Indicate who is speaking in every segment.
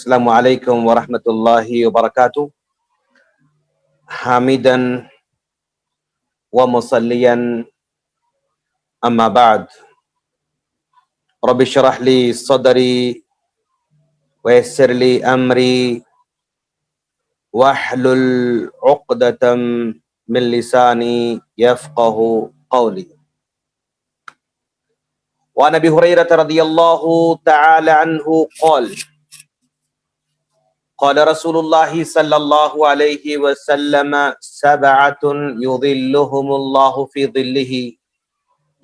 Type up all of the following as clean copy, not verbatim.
Speaker 1: السلام علیکم ورحمۃ اللہ وبرکاتہ حامدا ومصلیا اما بعد رب اشرح لی صدری ویسر لی امری واحلل عقدۃ من لسانی یفقہ قولی وعن ابی ہریرہ رضی اللہ تعالی عنہ قال رسول اللہ صلی اللہ علیہ وسلم سبعۃ یظلهم اللہ فی ظلہ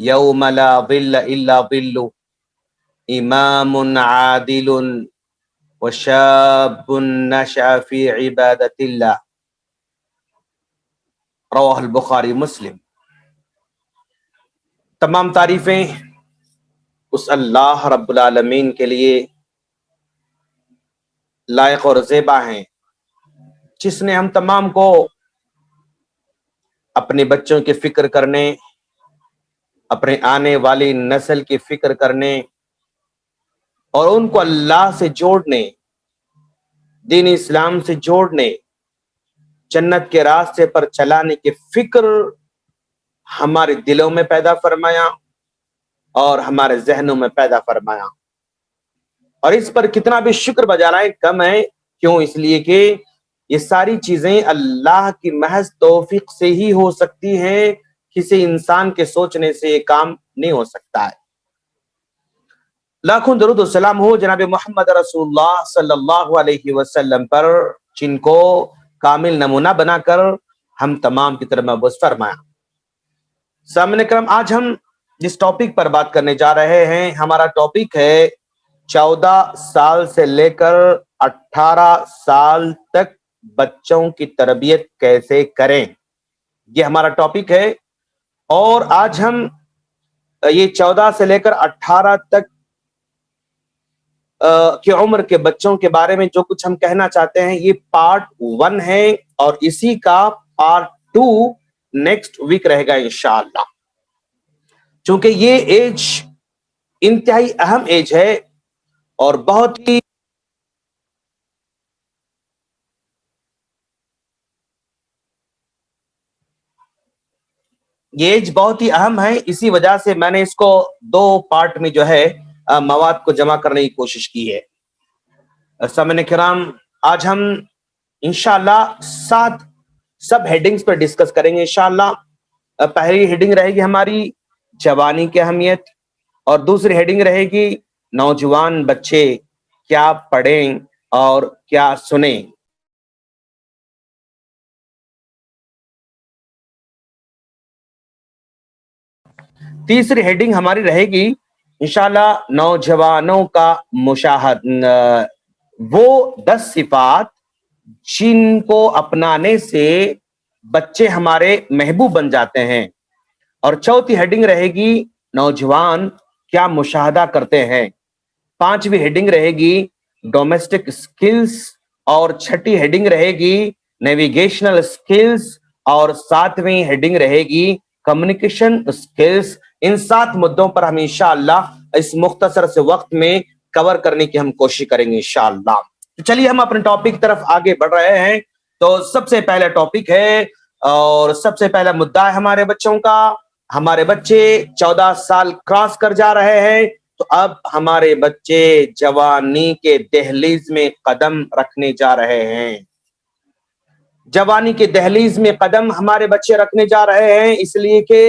Speaker 1: یوم لا ظل الا ظلہ امام عادل وشاب نشأ فی عبادۃ اللہ رواہ البخاری مسلم۔ تمام تعریفیں اس اللہ رب العالمین کے لیے لائق اور زیبا ہیں جس نے ہم تمام کو اپنے بچوں کی فکر کرنے، اپنے آنے والی نسل کی فکر کرنے اور ان کو اللہ سے جوڑنے، دین اسلام سے جوڑنے، جنت کے راستے پر چلانے کی فکر ہمارے دلوں میں پیدا فرمایا اور ہمارے ذہنوں میں پیدا فرمایا، اور اس پر کتنا بھی شکر بجا رہا ہے کم ہے۔ کیوں؟ اس لیے کہ یہ ساری چیزیں اللہ کی محض توفیق سے ہی ہو سکتی ہیں، کسی انسان کے سوچنے سے یہ کام نہیں ہو سکتا ہے۔ لاکھوں درود و سلام ہو جناب محمد رسول اللہ صلی اللہ علیہ وسلم پر، جن کو کامل نمونہ بنا کر ہم تمام کی طرف مبعوث فرمایا۔ سامعین کرام، آج ہم جس ٹاپک پر بات کرنے جا رہے ہیں، ہمارا ٹاپک ہے 14 سال سے لے کر 18 سال تک بچوں کی تربیت کیسے کریں، یہ ہمارا ٹاپک ہے۔ اور آج ہم یہ 14 سے لے کر 18 تک کی عمر کے بچوں کے بارے میں جو کچھ ہم کہنا چاہتے ہیں، یہ پارٹ 1 ہے، اور اسی کا پارٹ 2 نیکسٹ ویک رہے گا انشاءاللہ۔ چونکہ یہ ایج انتہائی اہم ایج ہے اور بہت ہی یہ ایج بہت ہی اہم ہے، اسی وجہ سے میں نے اس کو 2 پارٹ میں جو ہے مواد کو جمع کرنے کی کوشش کی ہے۔ سامعین کرام، آج ہم انشاءاللہ 7 سب ہیڈنگز پر ڈسکس کریں گے انشاءاللہ۔ پہلی ہیڈنگ رہے گی ہماری جوانی کی اہمیت، اور دوسری ہیڈنگ رہے گی نوجوان بچے کیا پڑھیں اور کیا سنیں۔ تیسری ہیڈنگ ہماری رہے گی انشاءاللہ نوجوانوں کا وہ 10 صفات جن کو اپنانے سے بچے ہمارے محبوب بن جاتے ہیں۔ اور چوتھی ہیڈنگ رہے گی نوجوان کیا مشاہدہ کرتے ہیں۔ پانچویں ہیڈنگ رہے گی ڈومیسٹک سکلز، اور چھٹی ہیڈنگ رہے گی نیویگیشنل سکلز، اور 7ویں ہیڈنگ رہے گی کمیونیکیشن سکلز۔ ان 7 مدوں پر ہم انشاءاللہ اس مختصر سے وقت میں کور کرنے کی ہم کوشش کریں گے انشاءاللہ۔ تو چلیے ہم اپنے ٹاپک کی طرف آگے بڑھ رہے ہیں۔ تو سب سے پہلا ٹاپک ہے اور سب سے پہلا مدعا ہے ہمارے بچوں کا۔ ہمارے بچے 14 سال کراس کر جا رہے ہیں، تو اب ہمارے بچے جوانی کے دہلیز میں قدم رکھنے جا رہے ہیں۔ جوانی کے دہلیز میں قدم ہمارے بچے رکھنے جا رہے ہیں، اس لیے کہ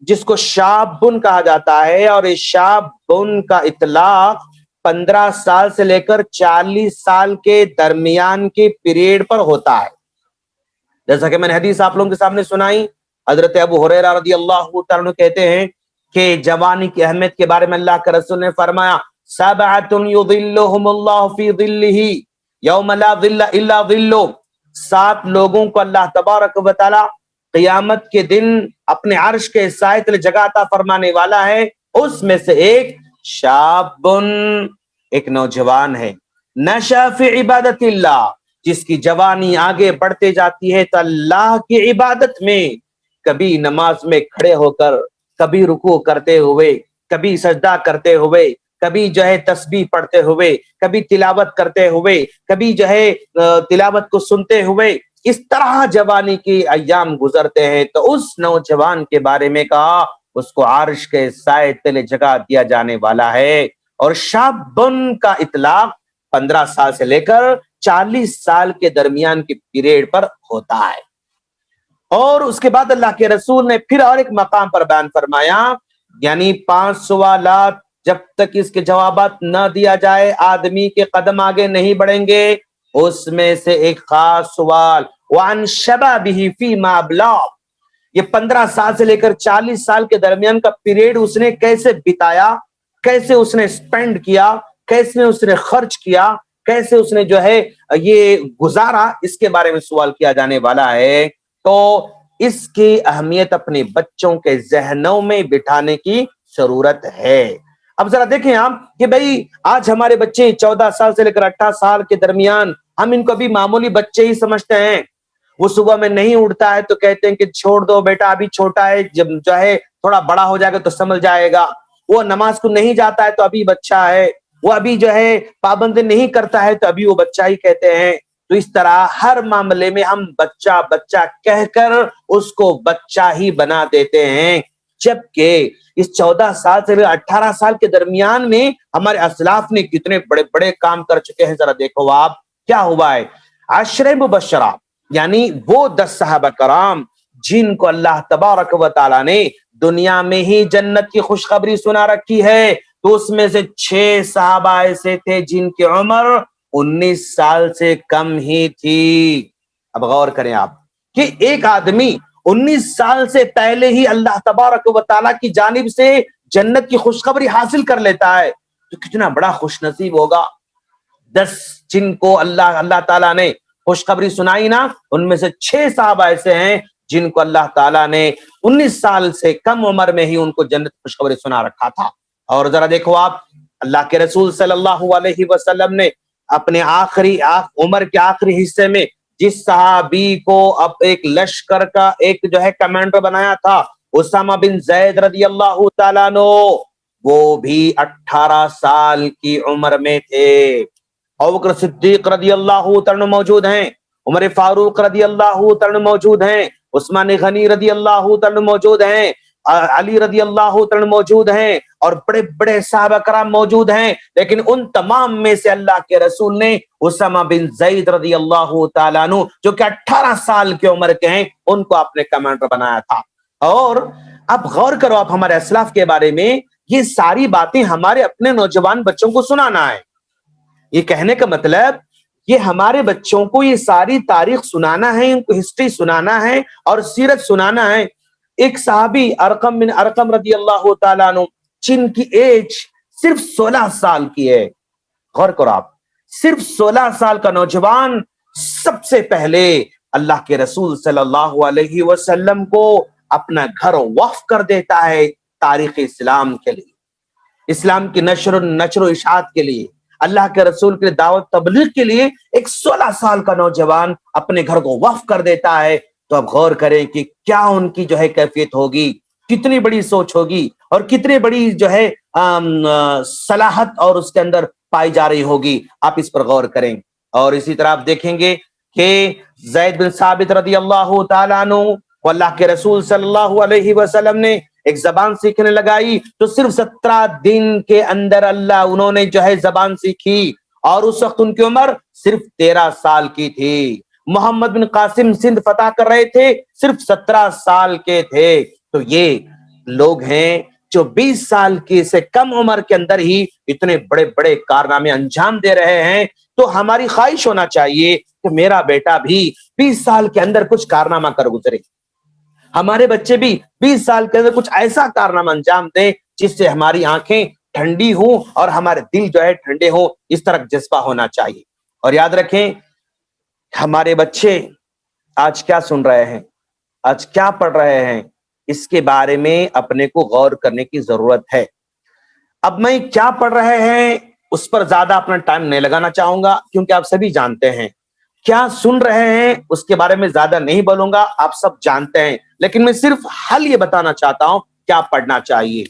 Speaker 1: جس کو شابن کہا جاتا ہے، اور اس شابن کا اطلاق 15 سال سے لے کر 40 سال کے درمیان کے پیریڈ پر ہوتا ہے۔ جیسا کہ میں نے حدیث آپ لوگوں کے سامنے سنائی، حضرت ابو ہریرہ رضی اللہ تعالیٰ عنہ کہتے ہیں کہ جوانی کی اہمیت کے بارے میں اللہ کے رسول نے فرمایا، سبعۃ یظلهم اللہ فی ظلہ یوم لا ظل الا ظلہ۔ 7 لوگوں کو اللہ تبارک و تعالی قیامت کے دن اپنے عرش کے سائے تلے جگہ عطا فرمانے والا ہے۔ اس میں سے ایک شابن، ایک نوجوان ہے، نشأ فی عبادت اللہ، جس کی جوانی آگے بڑھتے جاتی ہے تو اللہ کی عبادت میں، کبھی نماز میں کھڑے ہو کر، کبھی رکوع کرتے ہوئے، کبھی سجدہ کرتے ہوئے، کبھی جو ہے تسبیح پڑھتے ہوئے, کبھی تلاوت کرتے ہوئے, کبھی جو ہے تلاوت کو سنتے ہوئے, اس طرح جوانی کی ایام گزرتے ہیں. تو اس نوجوان کے بارے میں کہا اس کو عرش کے سائے تلے جگہ دیا جانے والا ہے. اور شابن کا اطلاق 15 سال سے لے کر 40 سال کے درمیان کی پیریڈ پر ہوتا ہے. اور اس کے بعد اللہ کے رسول نے پھر اور ایک مقام پر بیان فرمایا, یعنی 5 سوالات جب تک اس کے جوابات نہ دیا جائے آدمی کے قدم آگے نہیں بڑھیں گے. اس میں سے ایک خاص سوال وعن شبابہ فیما ابلاغ, یہ 15 سال سے لے کر 40 سال کے درمیان کا پیریڈ اس نے کیسے بتایا, کیسے اس نے سپینڈ کیا, کیسے اس نے خرچ کیا, کیسے اس نے جو ہے یہ گزارا, اس کے بارے میں سوال کیا جانے والا ہے. تو اس کی اہمیت اپنے بچوں کے ذہنوں میں بٹھانے کی ضرورت ہے. اب ذرا دیکھیں آپ کہ بھئی آج ہمارے بچے 14 سال سے لے کر 18 سال کے درمیان ہم ان کو بھی معمولی بچے ہی سمجھتے ہیں. وہ صبح میں نہیں اٹھتا ہے تو کہتے ہیں کہ چھوڑ دو بیٹا ابھی چھوٹا ہے, جب جو ہے تھوڑا بڑا ہو جائے گا تو سمجھ جائے گا. وہ نماز کو نہیں جاتا ہے تو ابھی بچہ ہے, وہ ابھی جو ہے پابندی نہیں کرتا ہے تو ابھی وہ بچہ ہی کہتے ہیں. تو اس طرح ہر معاملے میں ہم بچہ بچہ کہہ کر اس کو بچہ ہی بنا دیتے ہیں, جبکہ اس 14 سال سے 18 سال کے درمیان میں ہمارے اسلاف نے کتنے بڑے بڑے کام کر چکے ہیں. ذرا دیکھو آپ کیا ہوا ہے. عشرہ مبشرہ یعنی وہ 10 صحابہ کرام جن کو اللہ تبارک و تعالی نے دنیا میں ہی جنت کی خوشخبری سنا رکھی ہے, تو اس میں سے 6 صحابہ ایسے تھے جن کی عمر 19 سال سے کم ہی تھی. اب غور کریں آپ کہ ایک آدمی 19 سال سے پہلے ہی اللہ تبارک و تعالیٰ کی جانب سے جنت کی خوشخبری حاصل کر لیتا ہے تو کتنا بڑا خوش نصیب ہوگا. 10 جن کو اللہ تعالیٰ نے خوشخبری سنائی نا, ان میں سے 6 صحابہ ایسے ہیں جن کو اللہ تعالیٰ نے 19 سال سے کم عمر میں ہی ان کو جنت کی خوشخبری سنا رکھا تھا. اور ذرا دیکھو آپ اللہ کے رسول صلی اللہ علیہ وسلم نے اپنے آخری عمر کے آخری حصے میں جس صحابی کو اب ایک لشکر کا ایک جو ہے کمانڈر بنایا تھا, اسامہ بن زید رضی اللہ تعالیٰ عنہ, وہ بھی 18 سال کی عمر میں تھے. ابوبکر صدیق رضی اللہ تعالیٰ عنہ موجود ہیں, عمر فاروق رضی اللہ تعالیٰ عنہ موجود ہیں, عثمان غنی رضی اللہ تعالیٰ عنہ موجود ہیں, علی رضی اللہ تعالیٰ موجود ہیں, اور بڑے بڑے صحابہ کرام موجود ہیں. لیکن ان تمام میں سے اللہ کے رسول نے اسامہ بن زید رضی اللہ تعالیٰ عنہ جو کہ 18 سال کی عمر کے ہیں ان کو اپنے کمانڈر بنایا تھا. اور اب غور کرو آپ ہمارے اسلاف کے بارے میں, یہ ساری باتیں ہمارے اپنے نوجوان بچوں کو سنانا ہے. یہ کہنے کا مطلب یہ ہمارے بچوں کو یہ ساری تاریخ سنانا ہے, ان کو ہسٹری سنانا ہے اور سیرت سنانا ہے. ایک صحابی ارقم بن ارقم رضی اللہ تعالیٰ عنہ جن کی ایج صرف 16 سال کی ہے, غور کرو آپ, صرف 16 سال کا نوجوان سب سے پہلے اللہ کے رسول صلی اللہ علیہ وسلم کو اپنا گھر وقف کر دیتا ہے تاریخ اسلام کے لیے, اسلام کی نشر و اشاعت کے لیے, اللہ کے رسول کے دعوت تبلیغ کے لیے ایک 16 سال کا نوجوان اپنے گھر کو وقف کر دیتا ہے. تو اب غور کریں کہ کیا ان کی جو ہے کیفیت ہوگی, کتنی بڑی سوچ ہوگی اور کتنی بڑی جو ہے صلاحت اور اس کے اندر پائی جا رہی ہوگی. آپ اس پر غور کریں. اور اسی طرح آپ دیکھیں گے کہ زید بن ثابت رضی اللہ تعالیٰ عنہ کو اللہ کے رسول صلی اللہ علیہ وسلم نے ایک زبان سیکھنے لگائی تو صرف 17 دن کے اندر انہوں نے جو ہے زبان سیکھی, اور اس وقت ان کی عمر صرف 13 سال کی تھی. محمد بن قاسم سندھ فتح کر رہے تھے, صرف 17 سال کے تھے. تو یہ لوگ ہیں جو 20 سال کی سے کم عمر کے اندر ہی اتنے بڑے بڑے کارنامے انجام دے رہے ہیں. تو ہماری خواہش ہونا چاہیے کہ میرا بیٹا بھی 20 سال کے اندر کچھ کارنامہ کر گزرے, ہمارے بچے بھی 20 سال کے اندر کچھ ایسا کارنامہ انجام دیں جس سے ہماری آنکھیں ٹھنڈی ہوں اور ہمارے دل جو ہے ٹھنڈے ہوں. اس طرح جذبہ ہونا چاہیے. اور یاد رکھیں ہمارے بچے آج کیا سن رہے ہیں, آج کیا پڑھ رہے ہیں, اس کے بارے میں اپنے کو غور کرنے کی ضرورت ہے. اب میں کیا پڑھ رہے ہیں اس پر زیادہ اپنا ٹائم نہیں لگانا چاہوں گا کیونکہ آپ سبھی جانتے ہیں. کیا سن رہے ہیں اس کے بارے میں زیادہ نہیں بولوں گا, آپ سب جانتے ہیں. لیکن میں صرف حل یہ بتانا چاہتا ہوں کیا پڑھنا چاہیے.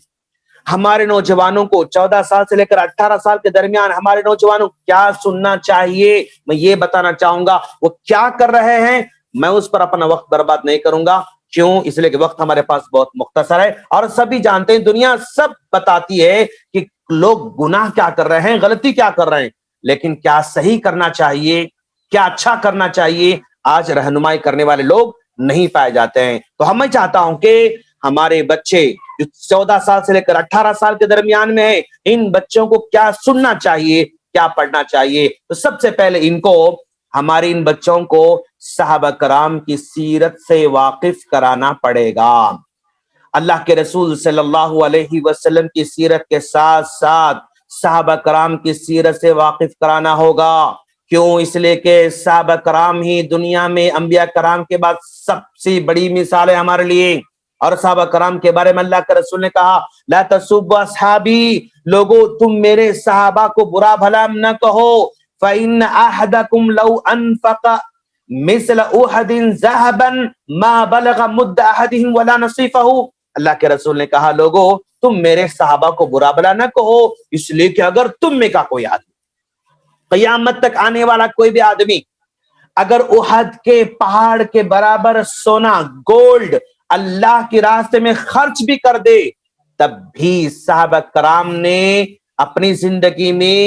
Speaker 1: ہمارے نوجوانوں کو 14 سال سے لے کر 18 سال کے درمیان ہمارے نوجوانوں کیا سننا چاہیے، میں یہ بتانا چاہوں گا۔ وہ کیا کر رہے ہیں میں اس پر اپنا وقت برباد نہیں کروں گا، کیوں؟ اس لیے کہ وقت ہمارے پاس بہت مختصر ہے، اور سبھی جانتے ہیں، دنیا سب بتاتی ہے کہ لوگ گناہ کیا کر رہے ہیں، غلطی کیا کر رہے ہیں، لیکن کیا صحیح کرنا چاہیے، کیا اچھا کرنا چاہیے، آج رہنمائی کرنے والے لوگ نہیں پائے جاتے ہیں۔ تو میں چاہتا ہوں کہ ہمارے بچے جو 14 سال سے لے کر 18 سال کے درمیان میں ہے، ان بچوں کو کیا سننا چاہیے، کیا پڑھنا چاہیے؟ تو سب سے پہلے ہمارے ان بچوں کو صحابہ کرام کی سیرت سے واقف کرانا پڑے گا۔ اللہ کے رسول صلی اللہ علیہ وسلم کی سیرت کے ساتھ ساتھ صحابہ کرام کی سیرت سے واقف کرانا ہوگا۔ کیوں؟ اس لیے کہ صحابہ کرام ہی دنیا میں انبیاء کرام کے بعد سب سے بڑی مثال ہے ہمارے لیے۔ اور صحابہ کرام کے بارے میں اللہ کے رسول نے کہا، لا تسبوا اصحابی، لوگو تم میرے صحابہ کو برا بھلا نہ کہو، فإن أحدكم لو أنفق مثل أحد ذهبا ما بلغ مد أحدهم ولا نصيفه۔ اللہ کے رسول نے کہا، لوگو تم میرے صحابہ کو برا بھلا نہ کہو، اس لیے کہ اگر تم میں کا کوئی آدمی، قیامت تک آنے والا کوئی بھی آدمی اگر احد کے پہاڑ کے برابر سونا، گولڈ اللہ کے راستے میں خرچ بھی کر دے، تب بھی صحابہ کرام نے اپنی زندگی میں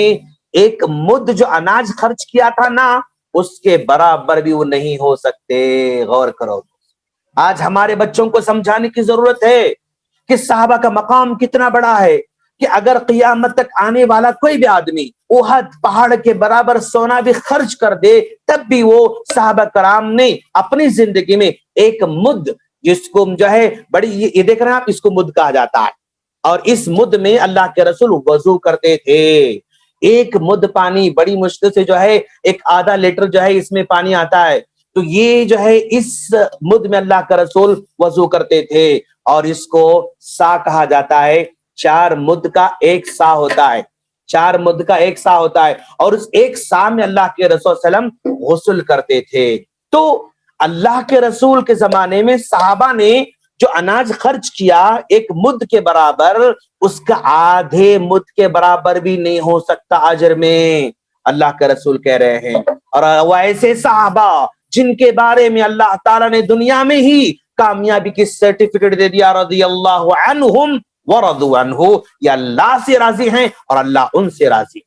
Speaker 1: ایک مد جو اناج خرچ کیا تھا نا، اس کے برابر بھی وہ نہیں ہو سکتے۔ غور کرو، آج ہمارے بچوں کو سمجھانے کی ضرورت ہے کہ صحابہ کا مقام کتنا بڑا ہے، کہ اگر قیامت تک آنے والا کوئی بھی آدمی احد پہاڑ کے برابر سونا بھی خرچ کر دے، تب بھی وہ صحابہ کرام نے اپنی زندگی میں ایک مد، جس کو جو ہے بڑی، یہ دیکھ رہے ہیں آپ، اس کو مد کہا جاتا ہے، اور اس مد میں اللہ کے رسول وضو کرتے تھے۔ ایک مد پانی بڑی مشکل سے جو ہے ایک آدھا لیٹر جو ہے اس میں پانی آتا ہے، تو یہ جو ہے اس مد میں اللہ کا رسول وضو کرتے تھے، اور اس کو سا کہا جاتا ہے۔ 4 مد کا ایک سا ہوتا ہے، 4 مد کا ایک سا ہوتا ہے، اور اس ایک سا میں اللہ کے رسول صلی اللہ علیہ وسلم غسل کرتے تھے۔ تو اللہ کے رسول کے زمانے میں صحابہ نے جو اناج خرچ کیا ایک مد کے برابر، اس کا آدھے مد کے برابر بھی نہیں ہو سکتا اجر میں، اللہ کے رسول کہہ رہے ہیں۔ اور وہ ایسے صحابہ جن کے بارے میں اللہ تعالیٰ نے دنیا میں ہی کامیابی کی سرٹیفکیٹ دے دیا، رضی اللہ عنہم ورضوا عنہ، یہ اللہ سے راضی ہیں اور اللہ ان سے راضی۔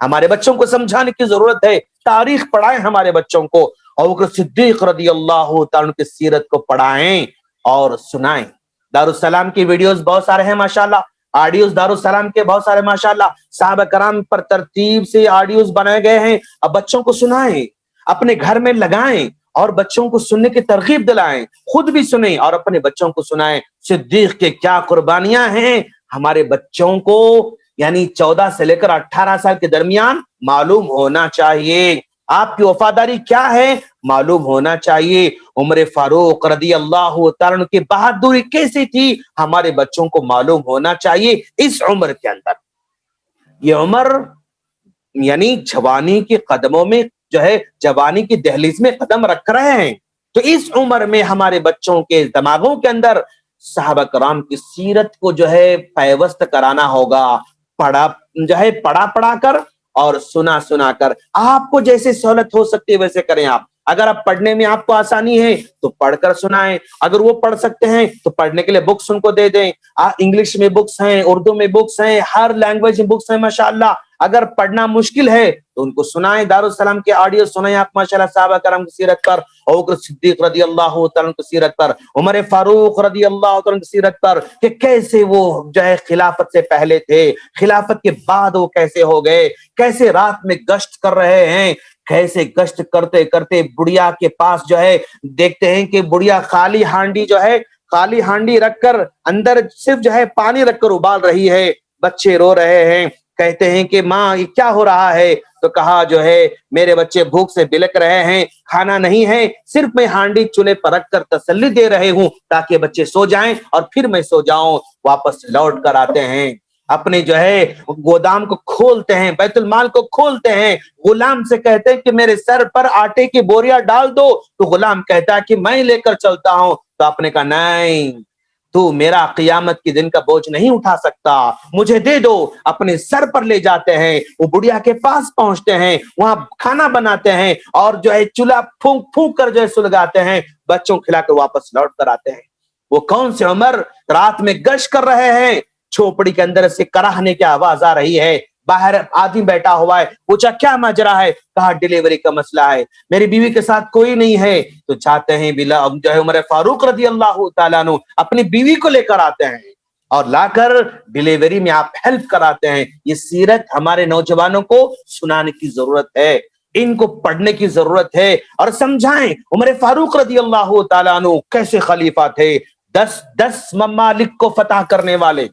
Speaker 1: ہمارے بچوں کو سمجھانے کی ضرورت ہے، تاریخ پڑھائیں ہمارے بچوں کو، ابوبکر صدیق رضی اللہ تعالیٰ کی سیرت کو پڑھائیں اور سنائیں۔ دارالسلام کی ویڈیوز بہت سارے ہیں ماشاءاللہ، آڈیوز دارالسلام کے بہت سارے ماشاءاللہ، صحابہ کرام پر ترتیب سے آڈیوز بنائے گئے ہیں، اب بچوں کو سنائیں، اپنے گھر میں لگائیں اور بچوں کو سننے کی ترغیب دلائیں، خود بھی سنیں اور اپنے بچوں کو سنائیں۔ صدیق کے کیا قربانیاں ہیں ہمارے بچوں کو، یعنی 14 سے لے کر 18 سال کے درمیان معلوم ہونا چاہیے۔ آپ کی وفاداری کیا ہے معلوم ہونا چاہیے۔ عمر فاروق رضی اللہ تعالیٰ کی بہادری کیسی تھی ہمارے بچوں کو معلوم ہونا چاہیے۔ اس عمر کے اندر، یہ عمر یعنی جوانی کے قدموں میں جو ہے، جوانی کی دہلیز میں قدم رکھ رہے ہیں، تو اس عمر میں ہمارے بچوں کے دماغوں کے اندر صحابہ کرام کی سیرت کو جو ہے پیوست کرانا ہوگا، پڑھا کر اور سنا کر۔ آپ کو جیسے سہولت ہو سکتی ہے ویسے کریں۔ آپ اگر آپ پڑھنے میں آپ کو آسانی ہے تو پڑھ کر سنائیں، اگر وہ پڑھ سکتے ہیں تو پڑھنے کے لیے بکس ان کو دے دیں، انگلش میں بکس ہیں، اردو میں بکس ہیں، ہر لینگویج میں بکس ہیں ماشاءاللہ۔ اگر پڑھنا مشکل ہے تو ان کو سنائیں، دارالسلام کے آڈیو سنائیں آپ ماشاءاللہ، صحابہ کرام کی سیرت پر، ابوبکر صدیق رضی اللہ تعالیٰ کی سیرت پر، عمر فاروق رضی اللہ تعالیٰ کی سیرت پر، کہ کیسے وہ جو ہے خلافت سے پہلے تھے، خلافت کے بعد وہ کیسے ہو گئے، کیسے رات میں گشت کر رہے ہیں، کیسے گشت کرتے کرتے بڑھیا کے پاس جو ہے دیکھتے ہیں کہ بڑھیا خالی ہانڈی رکھ کر اندر صرف جو ہے پانی رکھ کر ابال رہی ہے، بچے رو رہے ہیں، کہتے ہیں کہ ماں یہ کیا ہو رہا ہے؟ تو کہا جو ہے میرے بچے بھوک سے بلک رہے ہیں، کھانا نہیں ہے، صرف میں ہانڈی چولہے پر رکھ کر تسلی دے رہے ہوں تاکہ بچے سو جائیں اور پھر میں سو جاؤں۔ واپس لوٹ کر آتے ہیں، اپنے جو ہے گودام کو کھولتے ہیں، بیت المال کو کھولتے ہیں، غلام سے کہتے ہیں کہ میرے سر پر آٹے کی بوریاں ڈال دو، تو غلام کہتا ہے کہ میں لے کر چلتا ہوں، تو آپ نے کہا نہیں، تو میرا قیامت کے دن کا بوجھ نہیں اٹھا سکتا, مجھے دے دو. اپنے سر پر لے جاتے ہیں, وہ بڑھیا کے پاس پہنچتے ہیں, وہاں کھانا بناتے ہیں اور جو ہے چولہا پھونک پھونک کر جو ہے سلگاتے ہیں, بچوں کھلا کر واپس لوٹ کر آتے ہیں. وہ کون سے عمر رات میں گشت کر رہے ہیں, چھوپڑی کے اندر سے کراہنے کی آواز آ رہی ہے, باہر آدمی بیٹھا ہوا ہے, پوچھا کیا ماجرا ہے, کہا ڈیلیوری کا مسئلہ ہے, میری بیوی کے ساتھ کوئی نہیں ہے. تو چاہتے ہیں بلا جو ہے عمر فاروق رضی اللہ تعالیٰ عنہ اپنی بیوی کو لے کر آتے ہیں اور لا کر ڈیلیوری میں آپ ہیلپ کراتے ہیں. یہ سیرت ہمارے نوجوانوں کو سنانے کی ضرورت ہے, ان کو پڑھنے کی ضرورت ہے اور سمجھائیں عمر فاروق رضی اللہ تعالیٰ عنہ کیسے خلیفہ تھے. 10 ممالک کو فتح کرنے والے,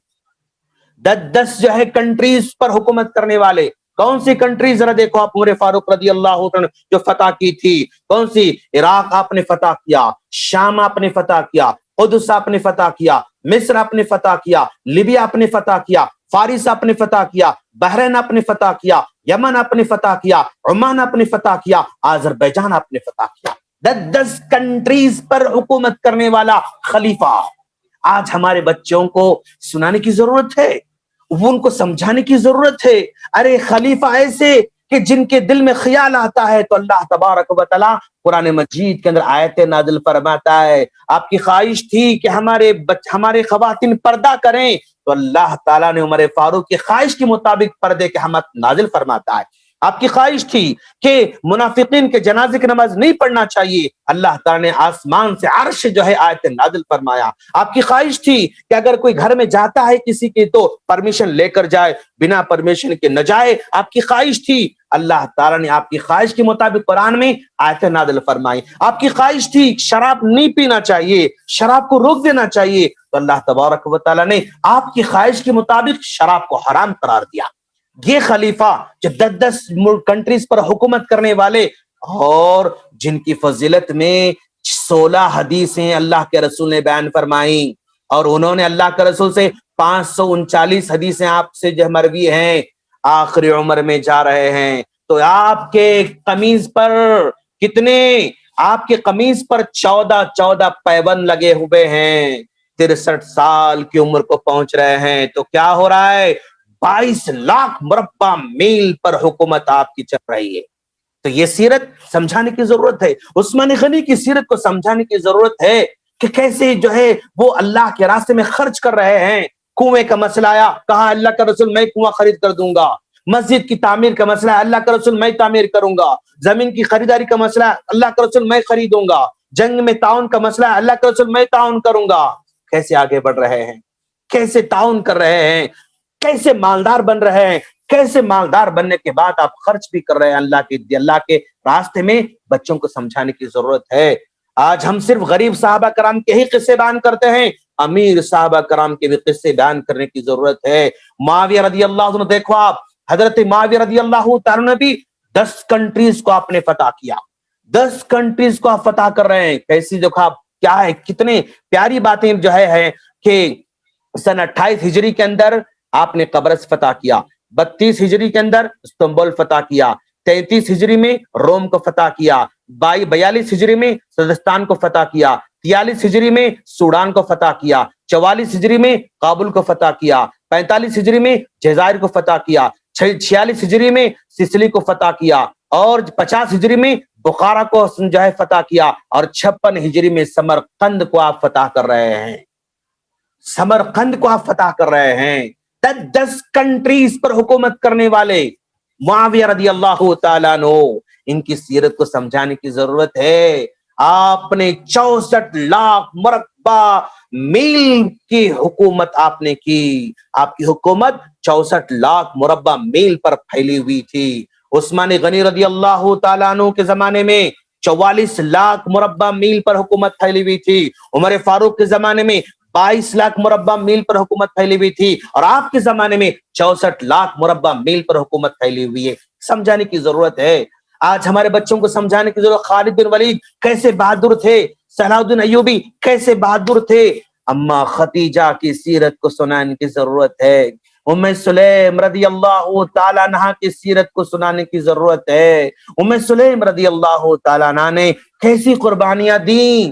Speaker 1: 10 جو ہے کنٹریز پر حکومت کرنے والے. کون سی کنٹری ذرا دیکھو آپ, عمر فاروق رضی اللہ عنہ جو فتح کی تھی, کون سی؟ عراق آپ نے فتح کیا, شام آپ نے فتح کیا, قدس آپ نے فتح کیا, مصر آپ نے فتح کیا, لیبیا آپ نے فتح کیا, فارس آپ نے فتح کیا, بحرین آپ نے فتح کیا, یمن آپ نے فتح کیا, عمان آپ نے فتح کیا, آذربائیجان آپ نے فتح کیا. 10 کنٹریز پر حکومت کرنے والا خلیفہ. آج ہمارے بچوں کو سنانے کی ضرورت ہے, وہ ان کو سمجھانے کی ضرورت ہے. ارے خلیفہ ایسے کہ جن کے دل میں خیال آتا ہے تو اللہ تبارک و تعالی قرآن مجید کے اندر آیت نازل فرماتا ہے. آپ کی خواہش تھی کہ ہمارے خواتین پردہ کریں, تو اللہ تعالیٰ نے عمر فاروق کی خواہش کے مطابق پردے کے حمد نازل فرماتا ہے. آپ کی خواہش تھی کہ منافقین کے جنازے کی نماز نہیں پڑھنا چاہیے, اللہ تعالیٰ نے آسمان سے عرش جو ہے آیت نازل فرمایا. آپ کی خواہش تھی کہ اگر کوئی گھر میں جاتا ہے کسی کی تو پرمیشن لے کر جائے, بنا پرمیشن کے نہ جائے. آپ کی خواہش تھی, اللہ تعالیٰ نے آپ کی خواہش کے مطابق قرآن میں آیت نازل فرمائی. آپ کی خواہش تھی شراب نہیں پینا چاہیے, شراب کو روک دینا چاہیے, تو اللہ تبارک و تعالیٰ نے آپ کی خواہش کے مطابق شراب کو حرام قرار دیا. یہ خلیفہ جو 10 کنٹریز پر حکومت کرنے والے, اور جن کی فضیلت میں 16 حدیثیں اللہ کے رسول نے بیان فرمائیں, اور انہوں نے اللہ کے رسول سے 539 حدیثیں آپ سے جو مروی ہیں. آخری عمر میں جا رہے ہیں تو آپ کے قمیض پر کتنے, آپ کے قمیض پر 14 پیبند لگے ہوئے ہیں. 63 سال کی عمر کو پہنچ رہے ہیں تو کیا ہو رہا ہے, 22 لاکھ مربع میل پر حکومت آپ کی چل رہی ہے. تو یہ سیرت سمجھانے کی ضرورت ہے. عثمان غنی کی سیرت کو سمجھانے کی ضرورت ہے کہ کیسے جو ہے وہ اللہ کے راستے میں خرچ کر رہے ہیں. کنویں کا مسئلہ آیا, کہا اللہ کا رسول میں کنواں خرید کر دوں گا. مسجد کی تعمیر کا مسئلہ ہے, اللہ کا رسول میں تعمیر کروں گا. زمین کی خریداری کا مسئلہ ہے, اللہ کا رسول میں خریدوں گا. جنگ میں تعاون کا مسئلہ ہے, اللہ کا رسول میں تعاون کروں گا. کیسے آگے بڑھ رہے ہیں, کیسے تعاون کر رہے ہیں, کیسے مالدار بن رہے ہیں, کیسے مالدار بننے کے بعد آپ خرچ بھی کر رہے ہیں اللہ کے راستے میں. بچوں کو سمجھانے کی ضرورت ہے. آج ہم صرف غریب صحابہ کرام کے ہی قصے بیان کرتے ہیں, امیر صحابہ کرام کے بھی قصے بیان کرنے کی ضرورت ہے. معاویہ رضی اللہ عنہ دیکھو آپ, حضرت معاویہ رضی اللہ تعالیٰ نے بھی 10 کنٹریز کو آپ نے فتح کیا. 10 کنٹریز کو آپ فتح کر رہے ہیں. کیسی دیکھو آپ, کیا ہے, کتنے پیاری باتیں جو ہے کہ سن 28 ہجری کے اندر آپ نے قبرص فتح کیا, 32 ہجری کے اندر استنبول فتح کیا, 33 ہجری میں روم کو فتح کیا, 42 ہجری میں سجستان کو فتح کیا, 43 ہجری میں سوڈان کو فتح کیا, 44 ہجری میں کابل کو فتح کیا, 45 ہجری میں جزائر کو فتح کیا, 46 ہجری میں سسلی کو فتح کیا, اور 50 ہجری میں بخارا کو جو ہے فتح کیا, اور 56 ہجری میں سمرقند کو آپ فتح کر رہے ہیں. سمرقند کو آپ فتح کر رہے ہیں. 10 کنٹریز پر حکومت کرنے والے معاویہ رضی اللہ تعالیٰ عنہ, ان کی سیرت کو سمجھانے کی ضرورت ہے. آپ نے 64 لاکھ مربع میل کی حکومت آپ نے کی. آپ کی حکومت 64 لاکھ مربع میل پر پھیلی ہوئی تھی. عثمان غنی رضی اللہ تعالیٰ عنہ کے زمانے میں 44 لاکھ مربع میل پر حکومت پھیلی ہوئی تھی. عمر فاروق کے زمانے میں 22 لاکھ مربع میل پر حکومت پھیلی ہوئی تھی, اور آپ کے زمانے میں 64 لاکھ مربع میل پر حکومت پھیلی ہوئی ہے. سمجھانے کی ضرورت ہے. آج ہمارے بچوں کو سمجھانے کی ضرورت. خالد بن ولید کیسے بہادر تھے, صلاح الدین ایوبی کیسے بہادر تھے. اما ختیجہ کی سیرت کو سنانے کی ضرورت ہے. ام سلیم رضی اللہ تعالیٰ عنہ کی سیرت کو سنانے کی ضرورت ہے. ام سلیم رضی اللہ تعالیٰ عنہ نے کیسی قربانیاں دیں.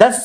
Speaker 1: 10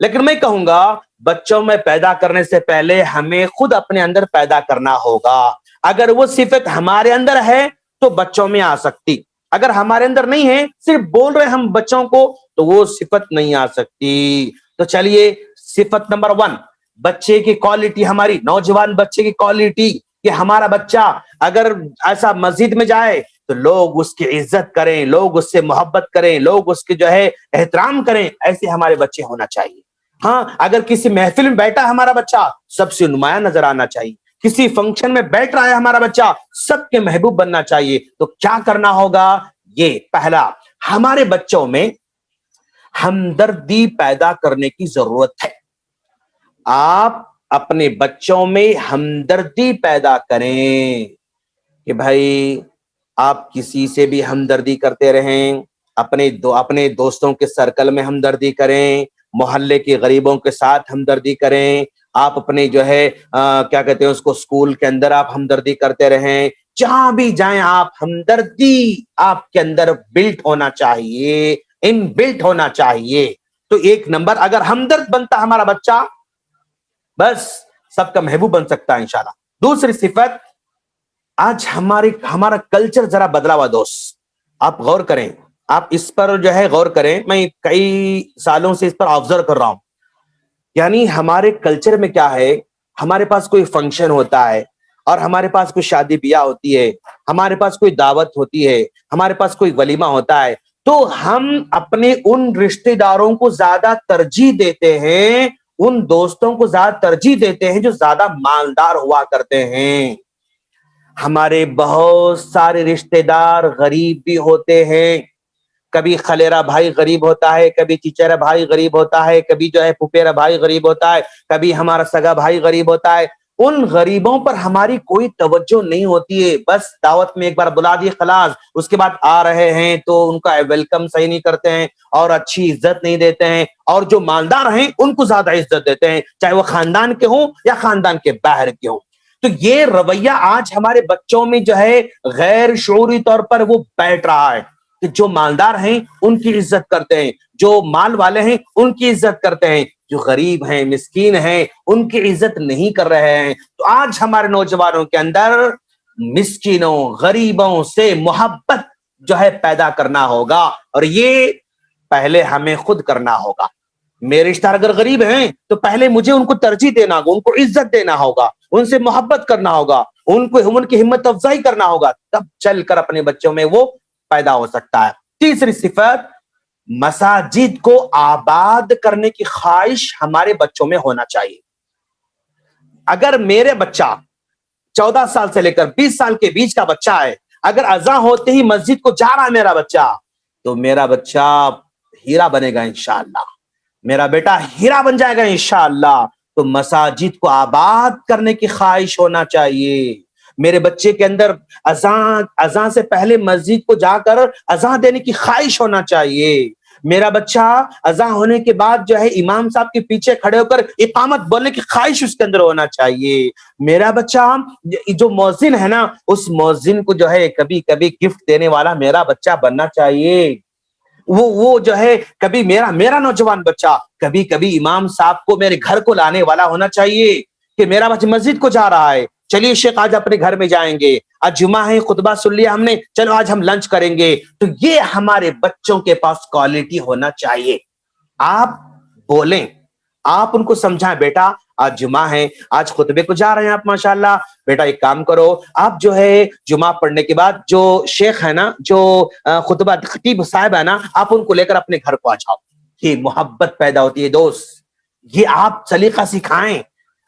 Speaker 1: لیکن میں کہوں گا بچوں میں پیدا کرنے سے پہلے ہمیں خود اپنے اندر پیدا کرنا ہوگا. اگر وہ صفت ہمارے اندر ہے تو بچوں میں آ سکتی, اگر ہمارے اندر نہیں ہے, صرف بول رہے ہم بچوں کو, تو وہ صفت نہیں آ سکتی. تو چلیے صفت نمبر 1, بچے کی کوالٹی, ہماری نوجوان بچے کی کوالٹی, کہ ہمارا بچہ اگر ایسا مسجد میں جائے تو لوگ اس کی عزت کریں, لوگ اس سے محبت کریں, لوگ اس کی جو ہے احترام کریں, ایسے ہمارے بچے ہونا چاہیے. ہاں, اگر کسی محفل میں بیٹھا ہمارا بچہ, سب سے نمایاں نظر آنا چاہیے. کسی فنکشن میں بیٹھ رہا ہے ہمارا بچہ, سب کے محبوب بننا چاہیے. تو کیا کرنا ہوگا؟ یہ پہلا, ہمارے بچوں میں ہمدردی پیدا کرنے کی ضرورت ہے. آپ اپنے بچوں میں ہمدردی پیدا کریں کہ بھائی آپ کسی سے بھی ہمدردی کرتے رہیں, اپنے دوستوں کے سرکل میں ہمدردی کریں, محلے کے غریبوں کے ساتھ ہمدردی کریں, آپ اپنے جو ہے کیا کہتے ہیں اس کو, اسکول کے اندر آپ ہمدردی کرتے رہیں, جہاں بھی جائیں آپ ہمدردی آپ کے اندر بلٹ ہونا چاہیے, ان بلٹ ہونا چاہیے. تو 1 نمبر, اگر ہمدرد بنتا ہمارا بچہ, بس سب کا محبوب بن سکتا ہے انشاءاللہ. دوسری صفت, آج ہمارا کلچر ذرا بدلا ہوا دوست, آپ غور کریں, آپ اس پر جو ہے غور کریں. میں کئی سالوں سے اس پر آبزرو کر رہا ہوں. یعنی ہمارے کلچر میں کیا ہے, ہمارے پاس کوئی فنکشن ہوتا ہے, اور ہمارے پاس کوئی شادی بیاہ ہوتی ہے, ہمارے پاس کوئی دعوت ہوتی ہے, ہمارے پاس کوئی ولیمہ ہوتا ہے, تو ہم اپنے ان رشتہ داروں کو زیادہ ترجیح دیتے ہیں, ان دوستوں کو زیادہ ترجیح دیتے ہیں جو زیادہ مالدار ہوا کرتے ہیں. ہمارے بہت سارے رشتہ دار غریب بھی ہوتے ہیں, کبھی خلیرا بھائی غریب ہوتا ہے, کبھی چچیرا بھائی غریب ہوتا ہے, کبھی جو ہے پھپھیرا بھائی غریب ہوتا ہے, کبھی ہمارا سگا بھائی غریب ہوتا ہے. ان غریبوں پر ہماری کوئی توجہ نہیں ہوتی ہے, بس دعوت میں ایک بار بلا دیے خلاص, اس کے بعد آ رہے ہیں تو ان کا ویلکم صحیح نہیں کرتے ہیں, اور اچھی عزت نہیں دیتے ہیں, اور جو مالدار ہیں ان کو زیادہ عزت دیتے ہیں, چاہے وہ خاندان کے ہوں یا خاندان کے باہر کے ہوں. تو یہ رویہ آج ہمارے بچوں میں جو ہے غیر شعوری طور پر وہ بیٹھ رہا ہے, کہ جو مالدار ہیں ان کی عزت کرتے ہیں, جو مال والے ہیں ان کی عزت کرتے ہیں, جو غریب ہیں مسکین ہیں ان کی عزت نہیں کر رہے ہیں. تو آج ہمارے نوجوانوں کے اندر مسکینوں غریبوں سے محبت جو ہے پیدا کرنا ہوگا, اور یہ پہلے ہمیں خود کرنا ہوگا. میرے رشتہ دار اگر غریب ہیں تو پہلے مجھے ان کو ترجیح دینا ہوگا, ان کو عزت دینا ہوگا, ان سے محبت کرنا ہوگا, ان کی ہمت افزائی کرنا ہوگا, تب چل کر اپنے بچوں میں وہ پیدا ہو سکتا ہے. تیسری صفت, مساجد کو آباد کرنے کی خواہش ہمارے بچوں میں ہونا چاہیے. اگر میرے بچہ 14 سال سے لے کر 20 سال کے بیچ کا بچہ ہے, اگر اذان ہوتے ہی مسجد کو جا رہا ہے میرا بچہ, تو میرا بچہ ہیرا بنے گا انشاءاللہ, میرا بیٹا ہیرا بن جائے گا انشاءاللہ. تو مساجد کو آباد کرنے کی خواہش ہونا چاہیے. میرے بچے کے اندر اذان سے پہلے مسجد کو جا کر اذان دینے کی خواہش ہونا چاہیے. میرا بچہ اذان ہونے کے بعد جو ہے امام صاحب کے پیچھے کھڑے ہو کر اقامت بولنے کی خواہش اس کے اندر ہونا چاہیے. میرا بچہ جو مؤذن ہے نا, اس مؤذن کو جو ہے کبھی کبھی گفٹ دینے والا میرا بچہ بننا چاہیے. وہ جو ہے کبھی میرا نوجوان بچہ کبھی کبھی امام صاحب کو میرے گھر کو لانے والا ہونا چاہیے, کہ میرا بچہ مسجد کو جا رہا ہے, چلیے شیخ آج اپنے گھر میں جائیں گے, آج جمعہ ہے خطبہ سن لیا ہم نے, چلو آج ہم لنچ کریں گے. تو یہ ہمارے بچوں کے پاس کوالٹی ہونا چاہیے. آپ بولیں, آپ ان کو سمجھائیں, بیٹا آج جمعہ ہے, آج خطبے کو جا رہے ہیں آپ ماشاءاللہ, بیٹا ایک کام کرو, آپ جو ہے جمعہ پڑھنے کے بعد جو شیخ ہے نا, جو خطبہ خطیب صاحب ہے نا, آپ ان کو لے کر اپنے گھر کو آ جاؤ. یہ محبت پیدا ہوتی ہے دوست, یہ آپ سلیقہ سکھائیں.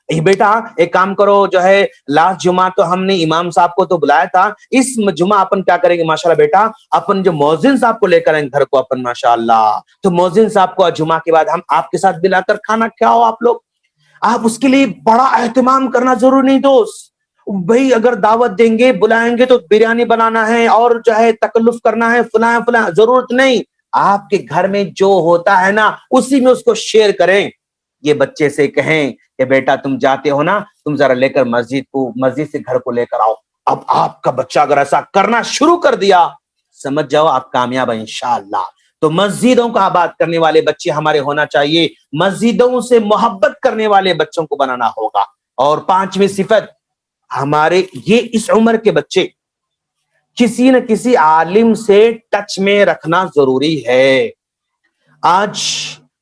Speaker 1: بیٹا ایک کام کرو, جو ہے لاسٹ جمعہ تو ہم نے امام صاحب کو تو بلایا تھا, اس جمعہ اپن کیا کریں گے ماشاءاللہ بیٹا, اپن جو مؤذن صاحب کو لے کر آئیں گھر کو اپن ماشاءاللہ, تو مؤذن صاحب کو جمعہ کے بعد ہم آپ کے ساتھ ملا کر کھانا کھاؤ. آپ لوگ آپ اس کے لیے بڑا اہتمام کرنا ضروری نہیں دوست. بھائی اگر دعوت دیں گے بلائیں گے تو بریانی بنانا ہے اور جو ہے تکلف کرنا ہے فلاں فلاں, ضرورت نہیں. آپ کے گھر میں جو ہوتا ہے نا اسی میں اس کو شیئر کریں. یہ بچے سے کہیں کہ بیٹا تم جاتے ہو نا, تم ذرا لے کر مسجد سے گھر کو لے کر آؤ. اب آپ کا بچہ اگر ایسا کرنا شروع کر دیا, سمجھ جاؤ آپ کامیاب ہیں انشاءاللہ. تو مسجدوں کو آباد کرنے والے بچے ہمارے ہونا چاہیے، مسجدوں سے محبت کرنے والے بچوں کو بنانا ہوگا۔ اور پانچویں صفت، ہمارے یہ اس عمر کے بچے کسی نہ کسی عالم سے ٹچ میں رکھنا ضروری ہے۔ آج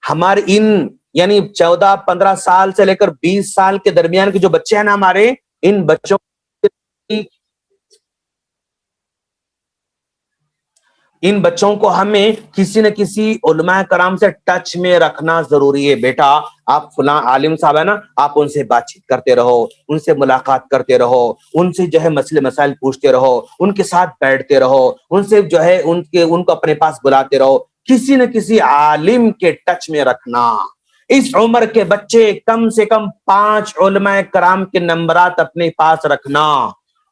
Speaker 1: ہمارے ان یعنی 14-15 سال سے لے کر 20 سال کے درمیان کے جو بچے ہیں نا ہمارے، ان بچوں کو ہمیں کسی نہ کسی علماء کرام سے ٹچ میں رکھنا ضروری ہے۔ بیٹا آپ فلاں عالم صاحب ہے نا، آپ ان سے بات چیت کرتے رہو، ان سے ملاقات کرتے رہو، ان سے جو ہے مسئلے مسائل پوچھتے رہو، ان کے ساتھ بیٹھتے رہو، ان سے جو ہے ان کو اپنے پاس بلاتے رہو، کسی نہ کسی عالم کے ٹچ میں رکھنا۔ اس عمر کے بچے کم سے کم 5 علماء کرام کے نمبرات اپنے پاس رکھنا،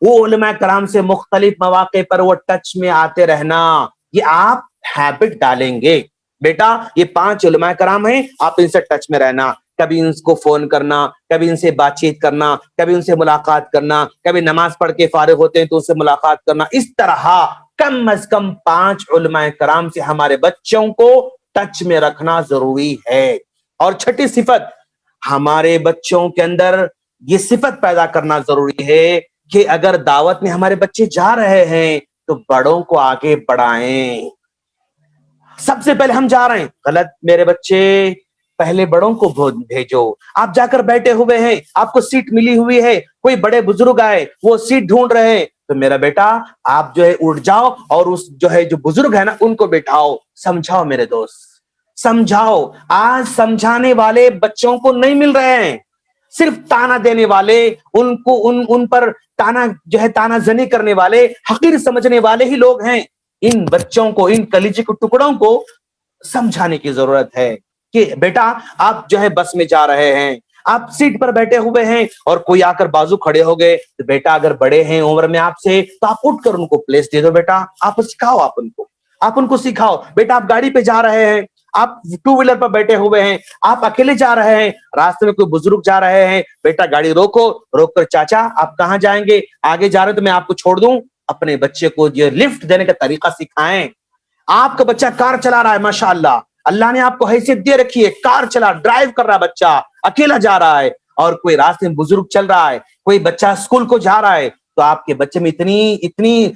Speaker 1: وہ علماء کرام سے مختلف مواقع پر وہ ٹچ میں آتے رہنا، یہ آپ ہیبٹ ڈالیں گے۔ بیٹا یہ 5 علماء کرام ہیں، آپ ان سے ٹچ میں رہنا، کبھی ان کو فون کرنا، کبھی ان سے بات چیت کرنا، کبھی ان سے ملاقات کرنا، کبھی نماز پڑھ کے فارغ ہوتے ہیں تو ان سے ملاقات کرنا۔ اس طرح کم از کم 5 علماء کرام سے ہمارے بچوں کو ٹچ میں رکھنا ضروری ہے۔ اور چھٹی صفت، ہمارے بچوں کے اندر یہ صفت پیدا کرنا ضروری ہے کہ اگر دعوت میں ہمارے بچے جا رہے ہیں تو بڑوں کو آگے بڑھائیں۔ سب سے پہلے ہم جا رہے ہیں، غلط، میرے بچے پہلے بڑوں کو بھیجو۔ آپ جا کر بیٹھے ہوئے ہیں، آپ کو سیٹ ملی ہوئی ہے، کوئی بڑے بزرگ آئے وہ سیٹ ڈھونڈ رہے ہیں، تو میرا بیٹا آپ جو ہے اٹھ جاؤ اور اس جو ہے جو بزرگ ہے نا ان کو بٹھاؤ، سمجھاؤ میرے دوست، سمجھاؤ۔ آج سمجھانے والے بچوں کو نہیں مل رہے ہیں، صرف تانا دینے والے، ان کو ان پر تانا جو ہے تانا زنی کرنے والے، حقیر سمجھنے والے ہی لوگ ہیں۔ ان بچوں کو، ان کلیجے کے ٹکڑوں کو سمجھانے کی ضرورت ہے کہ بیٹا آپ جو ہے بس میں جا رہے ہیں، آپ سیٹ پر بیٹھے ہوئے ہیں اور کوئی آ کر بازو کھڑے ہو گئے تو بیٹا اگر بڑے ہیں عمر میں آپ سے تو آپ اٹھ کر ان کو پلیس دے دو۔ بیٹا آپ سکھاؤ، آپ ان کو سکھاؤ۔ بیٹا آپ گاڑی پہ جا رہے ہیں، آپ 2 ویلر پر بیٹھے ہوئے ہیں، آپ اکیلے جا رہے ہیں، راستے میں کوئی بزرگ جا رہے ہیں، بیٹا گاڑی روکو، روک کر چاچا آپ کہاں جائیں گے، آگے جا رہے تو میں آپ کو چھوڑ دوں۔ اپنے بچے کو یہ لفٹ دینے کا طریقہ سکھائیں۔ آپ کا بچہ کار چلا رہا ہے، ماشاءاللہ اللہ نے آپ کو حیثیت دے رکھی ہے، کار ڈرائیو کر رہا ہے، بچہ اکیلا جا رہا ہے، اور کوئی راستے میں بزرگ چل رہا ہے، کوئی بچہ اسکول کو جا رہا ہے، تو آپ کے بچے میں اتنی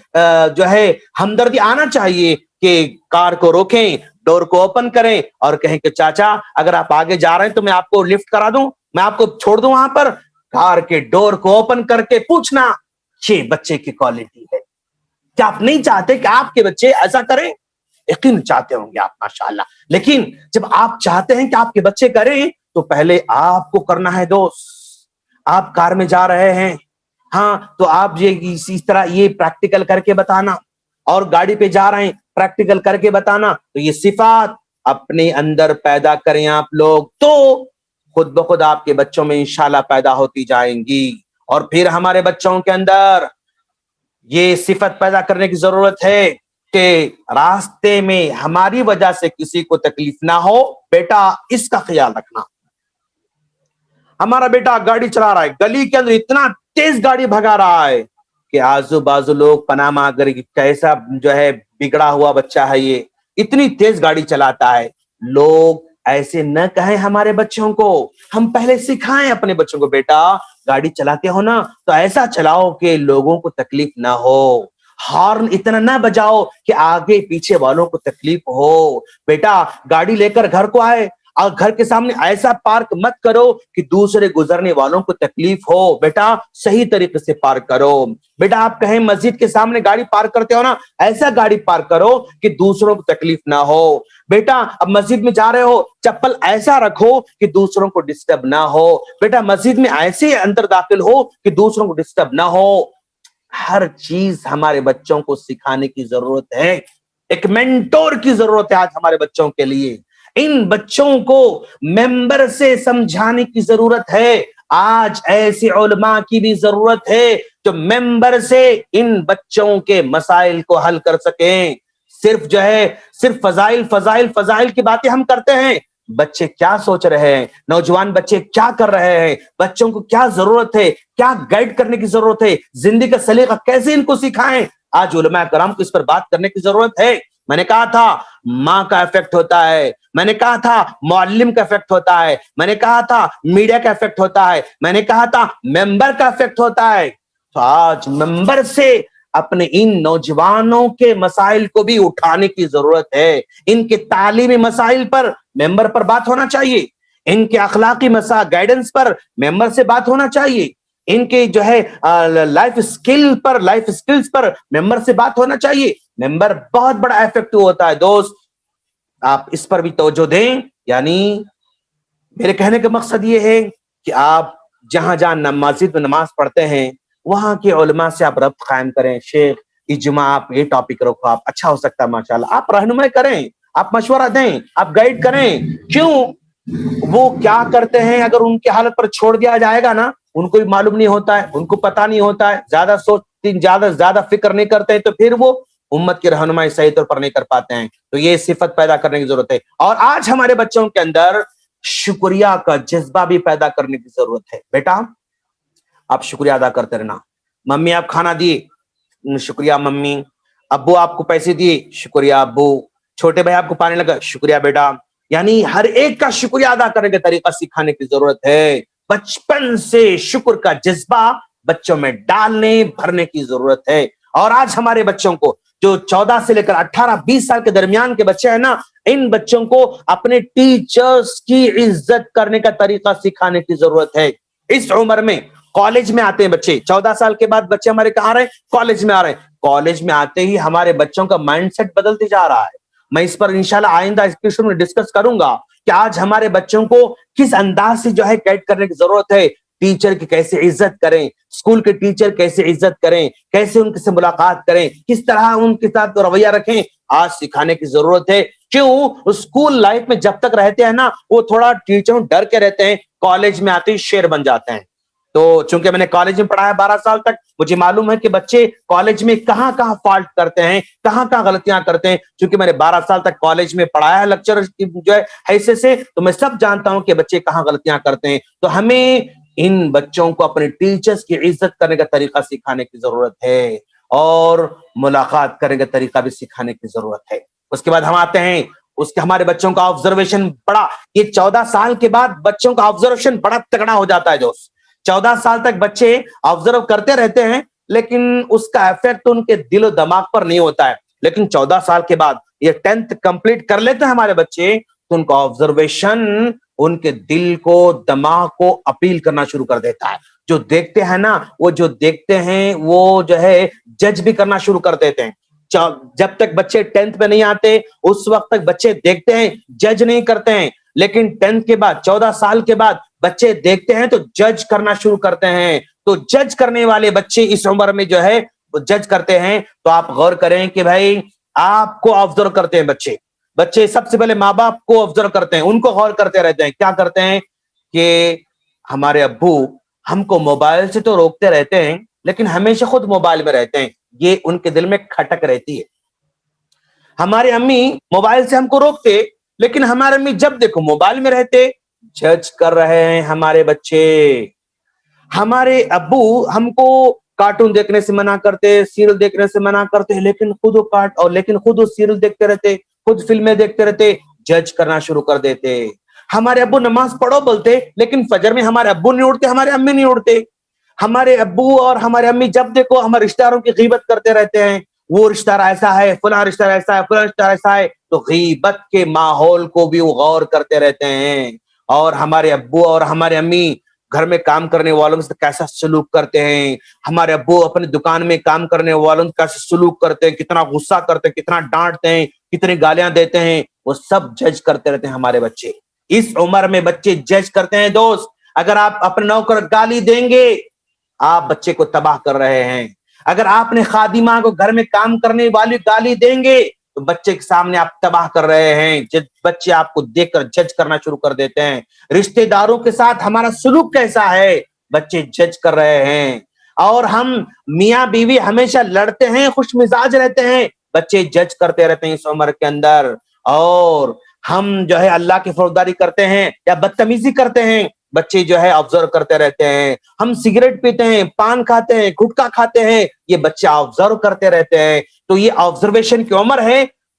Speaker 1: جو ہے ہمدردی آنا چاہیے کہ کار کو روکیں، ڈور کو اوپن کریں اور کہیں کہ چاچا اگر آپ آگے جا رہے ہیں تو میں آپ کو لفٹ کرا دوں، میں آپ کو چھوڑ دوں وہاں پر۔ کار کے ڈور کو اوپن کر کے پوچھنا، یہ بچے کی کوالٹی ہے۔ کیا آپ نہیں چاہتے کہ آپ کے بچے ایسا کریں؟ یقین چاہتے ہوں گے آپ، ماشاءاللہ۔ لیکن جب آپ چاہتے ہیں کہ آپ کے بچے کریں تو پہلے آپ کو کرنا ہے دوست۔ آپ کار میں جا رہے ہیں، ہاں تو آپ یہ اسی طرح یہ پریکٹیکل کر کے بتانا، اور گاڑی پہ جا رہے ہیں پریکٹیکل کر کے بتانا، تو یہ صفات اپنے اندر پیدا کریں آپ لوگ، تو خود بخود آپ کے بچوں میں انشاءاللہ پیدا ہوتی جائیں گی۔ اور پھر ہمارے بچوں کے اندر یہ صفت پیدا کرنے کی ضرورت ہے کہ راستے میں ہماری وجہ سے کسی کو تکلیف نہ ہو۔ بیٹا اس کا خیال رکھنا، ہمارا بیٹا گاڑی چلا رہا ہے، گلی کے اندر اتنا تیز گاڑی بھگا رہا ہے کہ آزو بازو لوگ پناہ مانگ کر کیسا جو ہے بگڑا ہوا بچہ ہے، یہ اتنی تیز گاڑی چلاتا ہے۔ لوگ ایسے نہ کہیں ہمارے بچوں کو، ہم پہلے سکھائیں اپنے بچوں کو، بیٹا گاڑی چلاتے ہو نا تو ایسا چلاؤ کہ لوگوں کو تکلیف نہ ہو، ہارن اتنا نہ بجاؤ کہ آگے پیچھے والوں کو تکلیف ہو۔ بیٹا گاڑی لے کر گھر کو آئے اور گھر کے سامنے ایسا پارک مت کرو کہ دوسرے گزرنے والوں کو تکلیف ہو، بیٹا صحیح طریقے سے پارک کرو۔ بیٹا آپ کہیں مسجد کے سامنے گاڑی پارک کرتے ہو نا، ایسا گاڑی پارک کرو کہ دوسروں کو تکلیف نہ ہو۔ بیٹا اب مسجد میں جا رہے ہو، چپل ایسا رکھو کہ دوسروں کو ڈسٹرب نہ ہو۔ بیٹا مسجد میں ایسے اندر داخل ہو کہ دوسروں کو ڈسٹرب نہ ہو۔ ہر چیز ہمارے بچوں کو سکھانے کی ضرورت ہے، ایک مینٹور کی ضرورت ہے آج ہمارے بچوں کے لیے۔ ان بچوں کو ممبر سے سمجھانے کی ضرورت ہے، آج ایسے علماء کی بھی ضرورت ہے جو ممبر سے ان بچوں کے مسائل کو حل کر سکیں۔ صرف جو ہے صرف فضائل فضائل فضائل کی باتیں ہم کرتے ہیں، بچے کیا سوچ رہے ہیں، نوجوان بچے کیا کر رہے ہیں، بچوں کو کیا ضرورت ہے، کیا گائیڈ کرنے کی ضرورت ہے، زندگی کا سلیقہ کیسے ان کو سکھائیں، آج علماء کرام کو اس پر بات کرنے کی ضرورت ہے۔ میں نے کہا تھا ماں کا افیکٹ ہوتا ہے, میں نے کہا تھا معلم کا افیکٹ ہوتا ہے, میں نے کہا تھا میڈیا کا افیکٹ ہوتا ہے, میں نے کہا تھا ممبر کا افیکٹ ہوتا ہے. تو آج ممبر سے اپنے ان نوجوانوں کے مسائل کو بھی اٹھانے کی ضرورت ہے. ان کے تعلیمی مسائل پر ممبر پر بات ہونا چاہیے, ان کے اخلاقی مسائل گائیڈنس پر ممبر سے بات ہونا چاہیے, ان کے جو ہے لائف سکلز پر ممبر سے بات ہونا چاہیے. ممبر بہت بڑا افیکٹو ہوتا ہے دوست, آپ اس پر بھی توجہ دیں. یعنی میرے کہنے کا مقصد یہ ہے کہ آپ جہاں جہاں مسجد میں نماز پڑھتے ہیں وہاں کے علماء سے آپ ربط قائم کریں. شیخ اجماع آپ یہ ٹاپک رکھو, آپ اچھا ہو سکتا ہے ماشاءاللہ, آپ رہنمائی کریں, آپ مشورہ دیں, آپ گائیڈ کریں. کیوں وہ کیا کرتے ہیں اگر ان کی حالت پر چھوڑ دیا جائے گا نا, ان کو بھی معلوم نہیں ہوتا ہے, ان کو پتا نہیں ہوتا ہے, زیادہ فکر نہیں کرتے ہیں, تو پھر وہ امت کی رہنمائی صحیح طور پر نہیں کر پاتے ہیں. تو یہ صفت پیدا کرنے کی ضرورت ہے. اور آج ہمارے بچوں کے اندر شکریہ کا جذبہ بھی پیدا کرنے کی ضرورت ہے. بیٹا آپ شکریہ ادا کرتے رہنا. ممی آپ کھانا دیے, شکریہ ممی. ابو آپ کو پیسے دیے, شکریہ ابو. چھوٹے بھائی آپ کو پانی لگا, شکریہ بیٹا. یعنی ہر ایک کا شکریہ ادا کرنے کا طریقہ سکھانے کی ضرورت ہے. بچپن سے شکر کا جذبہ بچوں میں ڈالنے بھرنے کی ضرورت ہے. اور آج ہمارے بچوں کو جو 14 سے لے کر 18-20 سال کے درمیان کے بچے ہیں نا, ان بچوں کو اپنے ٹیچرز کی عزت کرنے کا طریقہ سکھانے کی ضرورت ہے. اس عمر میں کالج میں آتے ہیں بچے, 14 سال کے بعد بچے ہمارے کہاں رہے, کالج میں آ رہے ہیں. کالج میں آتے ہی ہمارے بچوں کا مائنڈ سیٹ بدلتے جا رہا ہے. میں اس پر انشاءاللہ آئندہ ایپیسوڈ میں ڈسکس کروں گا کہ آج ہمارے بچوں کو کس انداز سے جو ہے گائیڈ کرنے کی ضرورت ہے. ٹیچر کی کیسے عزت کریں, اسکول کے ٹیچر کیسے عزت کریں, کیسے ان سے ملاقات کریں, کس طرح ان کے ساتھ رویہ رکھیں, آج سکھانے کی ضرورت ہے. کیوں اسکول لائف میں جب تک رہتے ہیں نا وہ تھوڑا ٹیچروں ڈر کے رہتے ہیں, کالج میں آتے ہی شیر بن جاتے ہیں. تو چونکہ میں نے کالج میں پڑھایا 12 سال تک, مجھے معلوم ہے کہ بچے کالج میں کہاں کہاں فالٹ کرتے ہیں, کہاں کہاں غلطیاں کرتے ہیں. چونکہ میں نے 12 سال تک کالج میں پڑھایا ہے لیکچر جو ہے حیثیت سے, تو میں سب جانتا ہوں کہ بچے کہاں غلطیاں کرتے ہیں. تو ہمیں ان بچوں کو اپنے ٹیچرز کی عزت کرنے کا طریقہ سکھانے کی ضرورت ہے, اور ملاقات کرنے کا طریقہ بھی سکھانے کی ضرورت ہے. اس کے بعد ہم آتے ہیں اس کے ہمارے بچوں کا آبزرویشن بڑا, یہ 14 سال کے بعد بچوں کا آبزرویشن بڑا تگڑا ہو جاتا ہے دوست. 14 سال تک بچے آبزرو کرتے رہتے ہیں لیکن اس کا افیکٹ ان کے دل و دماغ پر نہیں ہوتا ہے. لیکن 14 سال کے بعد یہ 10th کمپلیٹ کر لیتے ہیں ہمارے بچے, تو ان کا آبزرویشن ان کے دل کو دماغ کو اپیل کرنا شروع کر دیتا ہے. جو دیکھتے ہیں نا, وہ جو دیکھتے ہیں وہ جو ہے جج بھی کرنا شروع کر دیتے ہیں. جب تک بچے 10th میں نہیں آتے اس وقت تک بچے دیکھتے ہیں, جج نہیں کرتے ہیں. لیکن 10th کے بعد 14 سال کے بعد بچے دیکھتے ہیں تو جج کرنا شروع کرتے ہیں. تو جج کرنے والے بچے اس عمر میں جو ہے وہ جج کرتے ہیں. تو آپ غور کریں کہ بھائی آپ کو آبزرو کرتے ہیں بچے سب سے پہلے ماں باپ کو آبزرو کرتے ہیں, ان کو غور کرتے رہتے ہیں. کیا کرتے ہیں کہ ہمارے ابو ہم کو موبائل سے تو روکتے رہتے ہیں لیکن ہمیشہ خود موبائل میں رہتے ہیں. یہ ان کے دل میں کھٹک رہتی ہے. ہمارے امی موبائل سے ہم کو روکتے لیکن ہمارے امی جب دیکھو موبائل میں رہتے. جج کر رہے ہیں ہمارے بچے. ہمارے ابو ہم کو کارٹون دیکھنے سے منع کرتے, سیریل دیکھنے سے منع کرتے, لیکن خود وہ سیریل دیکھتے رہتے, خود فلمیں دیکھتے رہتے, جج کرنا شروع کر دیتے. ہمارے ابو نماز پڑھو بولتے لیکن فجر میں ہمارے ابو نہیں اٹھتے, ہمارے امی نہیں اٹھتے. ہمارے ابو اور ہمارے امی جب دیکھو ہمارے رشتہ داروں کی غیبت کرتے رہتے ہیں, وہ رشتہ دار ایسا ہے, فلاں رشتہ دار ایسا ہے, فلاں رشتہ دار ایسا ہے. تو غیبت کے ماحول کو بھی وہ غور کرتے رہتے ہیں. اور ہمارے ابو اور ہمارے امی گھر میں کام کرنے والوں سے کیسا سلوک کرتے ہیں, ہمارے ابو اپنے دکان میں کام کرنے والوں سے کیسا سلوک کرتے ہیں, کتنا غصہ کرتے ہیں, کتنا ڈانٹتے ہیں, کتنی گالیاں دیتے ہیں, وہ سب جج کرتے رہتے ہیں ہمارے بچے. اس عمر میں بچے جج کرتے ہیں دوست. اگر آپ اپنے نوکر گالی دیں گے آپ بچے کو تباہ کر رہے ہیں. اگر آپ نے خادمہ کو گھر میں کام کرنے والی گالی دیں گے تو بچے کے سامنے آپ تباہ کر رہے ہیں. بچے آپ کو دیکھ کر جج کرنا شروع کر دیتے ہیں. رشتہ داروں کے ساتھ ہمارا سلوک کیسا ہے بچے جج کر رہے ہیں. اور ہم میاں بیوی ہمیشہ لڑتے ہیں, خوش مزاج رہتے ہیں, بچے جج کرتے رہتے ہیں اس عمر کے اندر. اور ہم جو ہے اللہ کی فرمانبرداری کرتے ہیں یا بدتمیزی کرتے ہیں, بچے جو ہے آبزرو کرتے رہتے ہیں. ہم سگریٹ پیتے ہیں, پان کھاتے ہیں, گٹکا کھاتے ہیں, یہ بچے آبزرو کرتے رہتے ہیں. تو یہ آبزرویشن کی عمر ہے.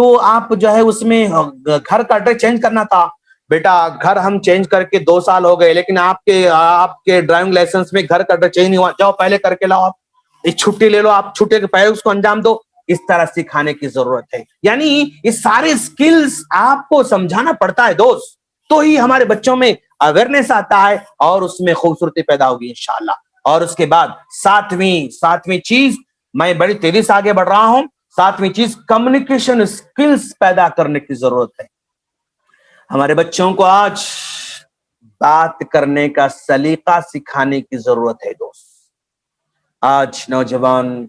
Speaker 1: تو آپ جو ہے اس میں گھر کا ایڈریس چینج کرنا تھا. بیٹا گھر ہم چینج کر کے 2 سال ہو گئے, لیکن آپ کے ڈرائیونگ لائسنس میں گھر کا ایڈریس چینج نہیں ہوا, جاؤ پہلے کر کے لاؤ, آپ ایک چھٹی لے لو, آپ چھٹی کے پہلے اس کو انجام دو. اس طرح سکھانے کی ضرورت ہے. یعنی یہ سارے سکلز آپ کو سمجھانا پڑتا ہے دوست, تو ہی ہمارے بچوں میں اویئرنیس آتا ہے اور اس میں خوبصورتی پیدا ہوگی انشاءاللہ. اور اس کے بعد ساتویں چیز, میں بڑی تیزی سے آگے بڑھ رہا ہوں, 7ویں چیز کمیونیکیشن سکلز پیدا کرنے کی ضرورت ہے. ہمارے بچوں کو آج بات کرنے کا سلیقہ سکھانے کی ضرورت ہے دوست. آج نوجوان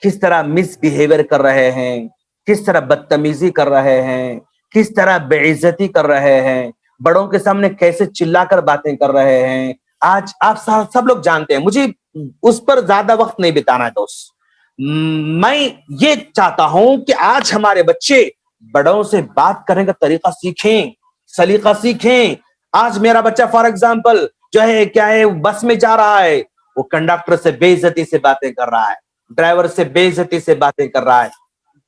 Speaker 1: کس طرح مس بیہیویئر کر رہے ہیں, کس طرح بدتمیزی کر رہے ہیں, کس طرح بے عزتی کر رہے ہیں, بڑوں کے سامنے کیسے چلا کر باتیں کر رہے ہیں, آج آپ سب لوگ جانتے ہیں. مجھے اس پر زیادہ وقت نہیں بتانا ہے دوست. میں یہ چاہتا ہوں کہ آج ہمارے بچے بڑوں سے بات کرنے کا طریقہ سیکھیں, سلیقہ سیکھیں. آج میرا بچہ فار ایگزامپل جو ہے کیا ہے, بس میں جا رہا ہے, وہ کنڈکٹر سے بے عزتی سے باتیں کر رہا ہے, ڈرائیور سے بے عزتی سے باتیں کر رہا ہے.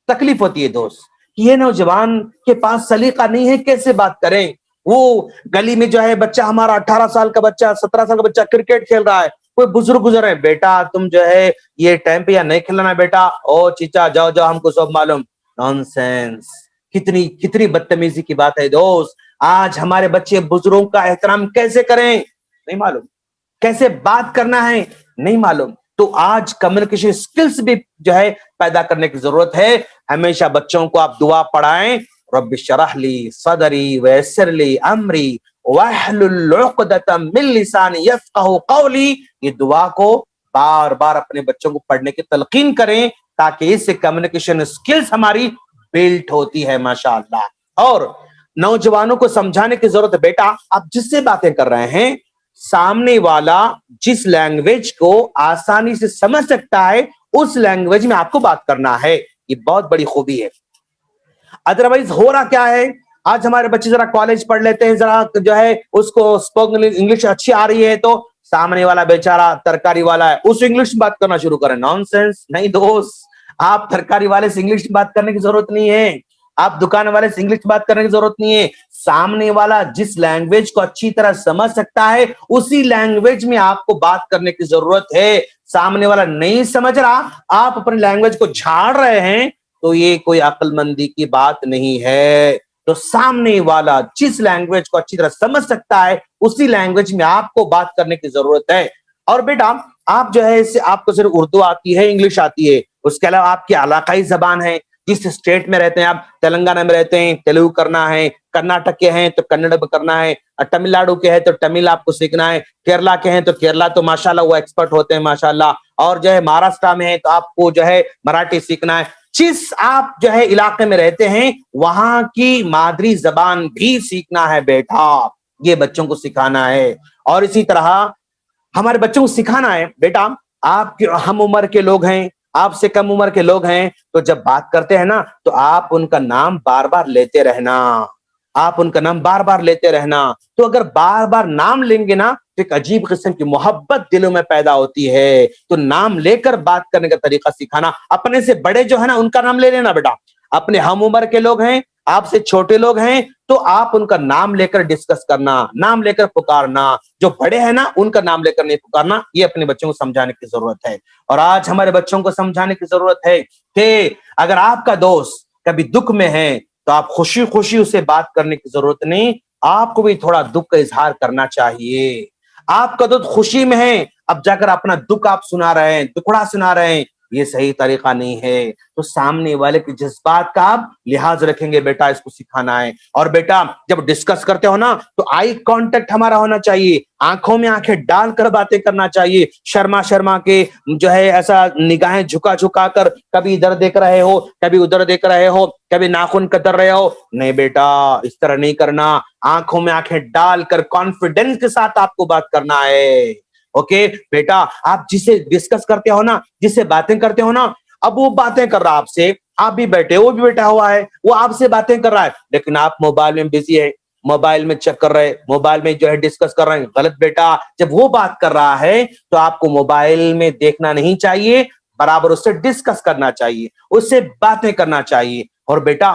Speaker 1: تکلیف ہوتی ہے دوست, یہ نوجوان کے پاس سلیقہ نہیں ہے, کیسے بات کریں. وہ گلی میں جو ہے بچہ ہمارا 18 سال کا بچہ, 17 سال کا بچہ کرکٹ کھیل رہا ہے, کوئی بزرگ گزر ہے, بیٹا تم جو ہے یہ ٹائم پہ یا نہیں کھیلنا بیٹا, او چیچا جاؤ جاؤ ہم کو سب معلوم. نان سینس, کتنی بدتمیزی کی بات ہے دوست. آج ہمارے بچے بزرگوں کا احترام کیسے کریں نہیں معلوم, کیسے بات کرنا ہے نہیں معلوم. تو آج کمیونیکیشن سکلز بھی جو ہے پیدا کرنے کی ضرورت ہے. ہمیشہ بچوں کو آپ دعا پڑھائیں, رب اشرح لی صدری ویسر لی امری واحلل عقدۃ من لسانی یفقہوا قولی. یہ دعا کو بار بار اپنے بچوں کو پڑھنے کی تلقین کریں, تاکہ اس سے کمیونیکیشن سکلز ہماری بلڈ ہوتی ہے ماشاءاللہ. اور نوجوانوں کو سمجھانے کی ضرورت ہے, بیٹا آپ جس سے باتیں کر رہے ہیں, سامنے والا جس لینگویج کو آسانی سے سمجھ سکتا ہے اس لینگویج میں آپ کو بات کرنا ہے. یہ بہت بڑی خوبی ہے. ادروائز ہو رہا کیا ہے, آج ہمارے بچے ذرا کالج پڑھ لیتے ہیں, ذرا جو ہے اس کو اسپوکن انگلش اچھی آ رہی ہے, تو سامنے والا بیچارہ ترکاری والا ہے, اس انگلش میں بات کرنا شروع کریں. نان سینس, نہیں دوست, آپ ترکاری والے سے انگلش میں بات کرنے کی ضرورت نہیں ہے, آپ دکان والے سے انگلش میں بات کرنے کی ضرورت نہیں ہے. سامنے والا جس لینگویج کو اچھی طرح سمجھ سکتا ہے اسی لینگویج میں آپ کو بات کرنے کی ضرورت ہے. سامنے والا نہیں سمجھ رہا, آپ اپنی لینگویج کو جھاڑ رہے ہیں, تو یہ کوئی عقل مندی کی بات نہیں ہے. تو سامنے والا جس لینگویج کو اچھی طرح سمجھ سکتا ہے اسی لینگویج میں آپ کو بات کرنے کی ضرورت ہے. اور بیٹا آپ جو ہے آپ کو صرف اردو آتی ہے, انگلش آتی ہے, اس کے علاوہ آپ کی علاقائی زبان ہے, جس اسٹیٹ میں رہتے ہیں آپ, تلنگانہ میں رہتے ہیں تیلگو کرنا ہے, کرناٹک کے ہیں تو کنڑ کرنا ہے, تمل ناڈو کے ہے تو تمل آپ کو سیکھنا ہے, کیرلا کے ہیں تو کیرلا تو ماشاءاللہ وہ ایکسپرٹ ہوتے ہیں ماشاءاللہ, اور جو ہے مہاراشٹر میں ہے تو آپ کو جو ہے مراٹھی سیکھنا ہے. جس آپ جو ہے علاقے میں رہتے ہیں وہاں کی مادری زبان بھی سیکھنا ہے بیٹا, یہ بچوں کو سکھانا ہے. اور اسی طرح ہمارے بچوں کو سکھانا ہے, بیٹا آپ ہم عمر کے لوگ ہیں, آپ سے کم عمر کے لوگ ہیں, تو جب بات کرتے ہیں نا تو آپ ان کا نام بار بار لیتے رہنا, آپ ان کا نام بار بار لیتے رہنا. تو اگر بار بار نام لیں گے نا تو ایک عجیب قسم کی محبت دلوں میں پیدا ہوتی ہے. تو نام لے کر بات کرنے کا طریقہ سکھانا. اپنے سے بڑے جو ہے نا ان کا نام لے لینا بیٹا, اپنے ہم عمر کے لوگ ہیں, آپ سے چھوٹے لوگ ہیں, تو آپ ان کا نام لے کر ڈسکس کرنا, نام لے کر پکارنا. جو بڑے ہیں نا ان کا نام لے کر نہیں پکارنا. یہ اپنے بچوں کو سمجھانے کی ضرورت ہے. اور آج ہمارے بچوں کو سمجھانے کی ضرورت ہے کہ اگر آپ کا دوست کبھی دکھ میں ہے تو آپ خوشی خوشی اسے بات کرنے کی ضرورت نہیں, آپ کو بھی تھوڑا دکھ کا اظہار کرنا چاہیے. آپ کا دوست خوشی میں ہے, اب جا کر اپنا دکھ آپ سنا رہے ہیں, دکھڑا سنا رہے ہیں, یہ صحیح طریقہ نہیں ہے. تو سامنے والے کے جذبات کا آپ لحاظ رکھیں گے بیٹا, اس کو سکھانا ہے. اور بیٹا جب ڈسکس کرتے ہو نا تو آئی کانٹیکٹ ہمارا ہونا چاہیے, آنکھوں میں آنکھیں ڈال کر باتیں کرنا چاہیے. شرما کے جو ہے ایسا نگاہیں جھکا کر کبھی ادھر دیکھ رہے ہو, کبھی ادھر دیکھ رہے ہو, کبھی ناخن کتر رہے ہو, نہیں بیٹا اس طرح نہیں کرنا. آنکھوں میں آنکھیں ڈال کر کانفیڈنس کے ساتھ آپ کو بات کرنا ہے. اوکے بیٹا, آپ جسے ڈسکس کرتے ہو نا, جس سے باتیں کرتے ہو نا, اب وہ باتیں کر رہا آپ سے, آپ بھی بیٹھے, وہ بھی بیٹھا ہوا ہے, وہ آپ سے باتیں کر رہا ہے, لیکن آپ موبائل میں بزی ہے, موبائل میں چیک کر رہے, موبائل میں جو ہے ڈسکس کر رہے ہیں. غلط بیٹا, جب وہ بات کر رہا ہے تو آپ کو موبائل میں دیکھنا نہیں چاہیے, برابر اس سے ڈسکس کرنا چاہیے, اس سے باتیں کرنا چاہیے. اور بیٹا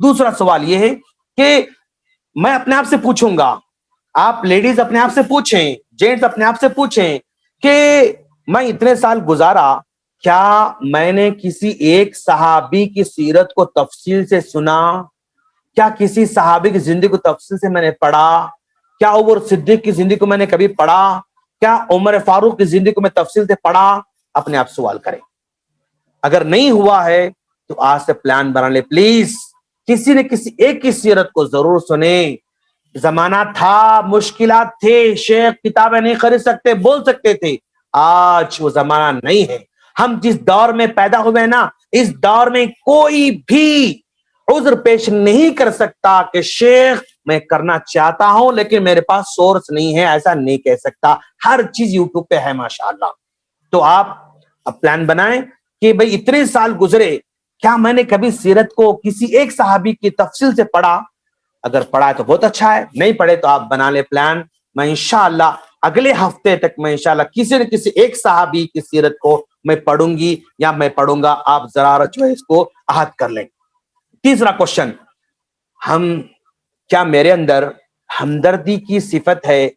Speaker 1: دوسرا سوال یہ ہے کہ میں اپنے آپ سے پوچھوں گا, آپ لیڈیز اپنے آپ سے پوچھیں, جینٹس اپنے آپ سے پوچھیں کہ میں اتنے سال گزارا, کیا میں نے کسی ایک صحابی کی سیرت کو تفصیل سے سنا؟ کیا کسی صحابی کی زندگی کو تفصیل سے میں نے پڑھا؟ کیا عمر صدیق کی زندگی کو میں نے کبھی پڑھا؟ کیا عمر فاروق کی زندگی کو میں تفصیل سے پڑھا؟ اپنے آپ سوال کریں. اگر نہیں ہوا ہے تو آج سے پلان بنا لے پلیز, کسی نے کسی ایک کی سیرت کو ضرور سنیں. زمانہ تھا, مشکلات تھے, شیخ کتابیں نہیں خرید سکتے, بول سکتے تھے, آج وہ زمانہ نہیں ہے. ہم جس دور میں پیدا ہوئے نا, اس دور میں کوئی بھی عذر پیش نہیں کر سکتا کہ شیخ میں کرنا چاہتا ہوں لیکن میرے پاس سورس نہیں ہے, ایسا نہیں کہہ سکتا. ہر چیز یوٹیوب پہ ہے ماشاءاللہ. تو آپ اب پلان بنائیں کہ بھئی اتنے سال گزرے, کیا میں نے کبھی سیرت کو کسی ایک صحابی کی تفصیل سے پڑھا؟ اگر پڑھا ہے تو بہت اچھا ہے, نہیں پڑھے تو آپ بنا لیں پلان. میں انشاءاللہ اگلے ہفتے تک میں انشاءاللہ کسی نہ کسی ایک صحابی کی سیرت کو میں پڑھوں گی یا میں پڑھوں گا. آپ ذرا جو ہے اس کو احاطہ کر لیں. تیسرا کوشچن, کیا میرے اندر ہمدردی کی صفت ہے؟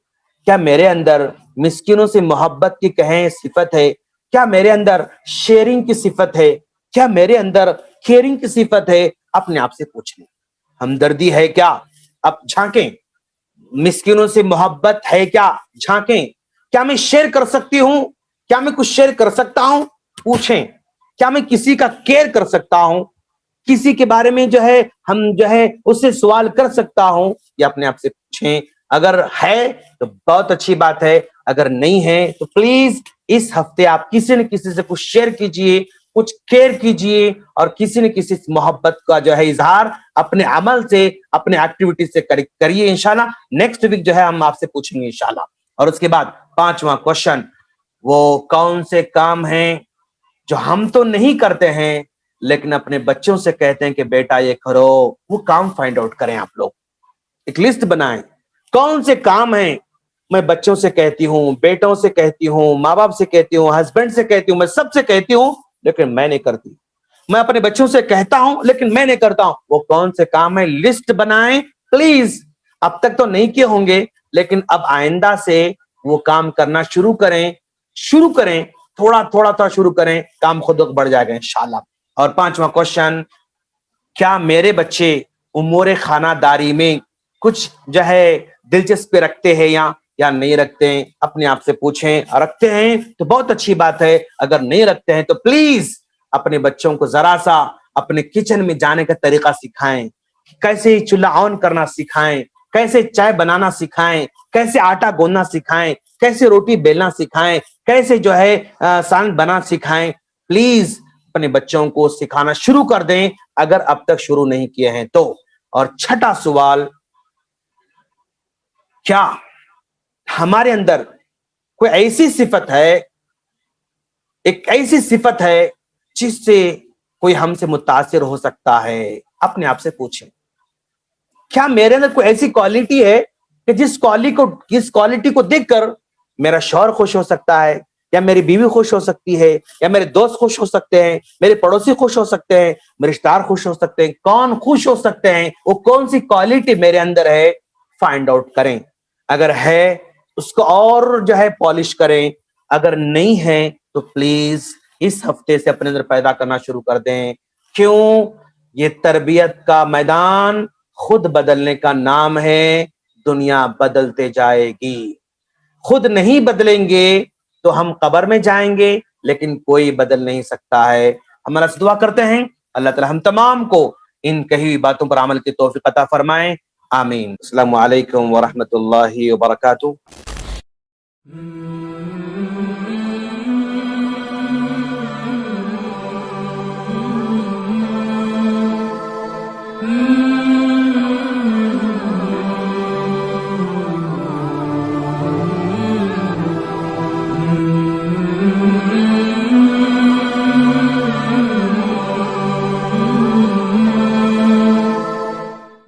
Speaker 1: کیا میرے اندر مسکینوں سے محبت کی کہیں صفت ہے؟ کیا میرے اندر شیئرنگ کی صفت ہے؟ کیا میرے اندر کیئرنگ کی صفت ہے؟ اپنے آپ سے پوچھ لیں. ہمدردی ہے کیا؟ اب جھانکیں. مسکینوں سے محبت ہے کیا؟ جھانکیں. کیا میں شیئر کر سکتی ہوں؟ کیا میں کچھ شیئر کر سکتا ہوں؟ پوچھیں. کیا میں کسی کا کیئر کر سکتا ہوں؟ کسی کے بارے میں جو ہے ہم جو ہے اس سے سوال کر سکتا ہوں؟ یا اپنے آپ سے پوچھیں. اگر ہے تو بہت اچھی بات ہے, اگر نہیں ہے تو پلیز اس ہفتے آپ کسی نہ کسی سے کچھ شیئر کیجئے, کچھ کیئر کیجئے, اور کسی نہ کسی محبت کا جو ہے اظہار اپنے عمل سے, اپنے ایکٹیویٹی سے کریے. انشاءاللہ نیکسٹ ویک جو ہے ہم آپ سے پوچھیں گے انشاءاللہ. اور اس کے بعد پانچواں کوشچن, وہ کون سے کام ہیں جو ہم تو نہیں کرتے ہیں لیکن اپنے بچوں سے کہتے ہیں کہ بیٹا یہ کرو؟ وہ کام فائنڈ آؤٹ کریں. آپ لوگ ایک لسٹ بنائیں, کون سے کام ہیں میں بچوں سے کہتی ہوں, بیٹوں سے کہتی ہوں, ماں باپ سے کہتی ہوں, ہسبینڈ سے کہتی ہوں, میں سب سے کہتی ہوں لیکن میں نہیں کرتی. میں اپنے بچوں سے کہتا ہوں لیکن میں نہیں کرتا ہوں. وہ کون سے کام ہیں؟ لسٹ بنائیں پلیز. اب تک تو نہیں کیے ہوں گے لیکن اب آئندہ سے وہ کام کرنا شروع کریں, تھوڑا شروع کریں, کام خود بڑھ جائے گا انشاءاللہ. اور پانچواں کوشچن, کیا میرے بچے امور خانہ داری میں کچھ جو ہے دلچسپی رکھتے ہیں یا نہیں رکھتے ہیں؟ اپنے آپ سے پوچھیں. رکھتے ہیں تو بہت اچھی بات ہے, اگر نہیں رکھتے ہیں تو پلیز اپنے بچوں کو ذرا سا اپنے کچن میں جانے کا طریقہ سکھائیں, کیسے چولہا آن کرنا سکھائیں, کیسے چائے بنانا سکھائیں, کیسے آٹا گوندنا سکھائیں, کیسے روٹی بیلنا سکھائیں, کیسے جو ہے سالن بنا سکھائیں. پلیز اپنے بچوں کو سکھانا شروع کر دیں اگر اب تک شروع نہیں کیے ہیں تو. اور چھٹا سوال, کیا ہمارے اندر کوئی ایسی صفت ہے, ایک ایسی صفت ہے جس سے کوئی ہم سے متاثر ہو سکتا ہے؟ اپنے آپ سے پوچھیں. کیا میرے اندر کوئی ایسی کوالٹی ہے کہ جس کوالٹی کو دیکھ کر میرا شوہر خوش ہو سکتا ہے, یا میری بیوی خوش ہو سکتی ہے, یا میرے دوست خوش ہو سکتے ہیں, میرے پڑوسی خوش ہو سکتے ہیں, میرے رشتہ دار خوش ہو سکتے ہیں؟ کون خوش ہو سکتے ہیں؟ وہ کون سی کوالٹی میرے اندر ہے, فائنڈ آؤٹ کریں. اگر ہے اس کو اور جو ہے پالش کریں, اگر نہیں ہے تو پلیز اس ہفتے سے اپنے اندر پیدا کرنا شروع کر دیں. کیوں؟ یہ تربیت کا میدان خود بدلنے کا نام ہے. دنیا بدلتے جائے گی, خود نہیں بدلیں گے تو ہم قبر میں جائیں گے لیکن کوئی بدل نہیں سکتا ہے. ہم اللہ سے دعا کرتے ہیں اللہ تعالی ہم تمام کو ان کہی ہوئی باتوں پر عمل کی توفیق عطا فرمائیں. آمین. السلام علیکم ورحمۃ اللہ وبرکاتہ.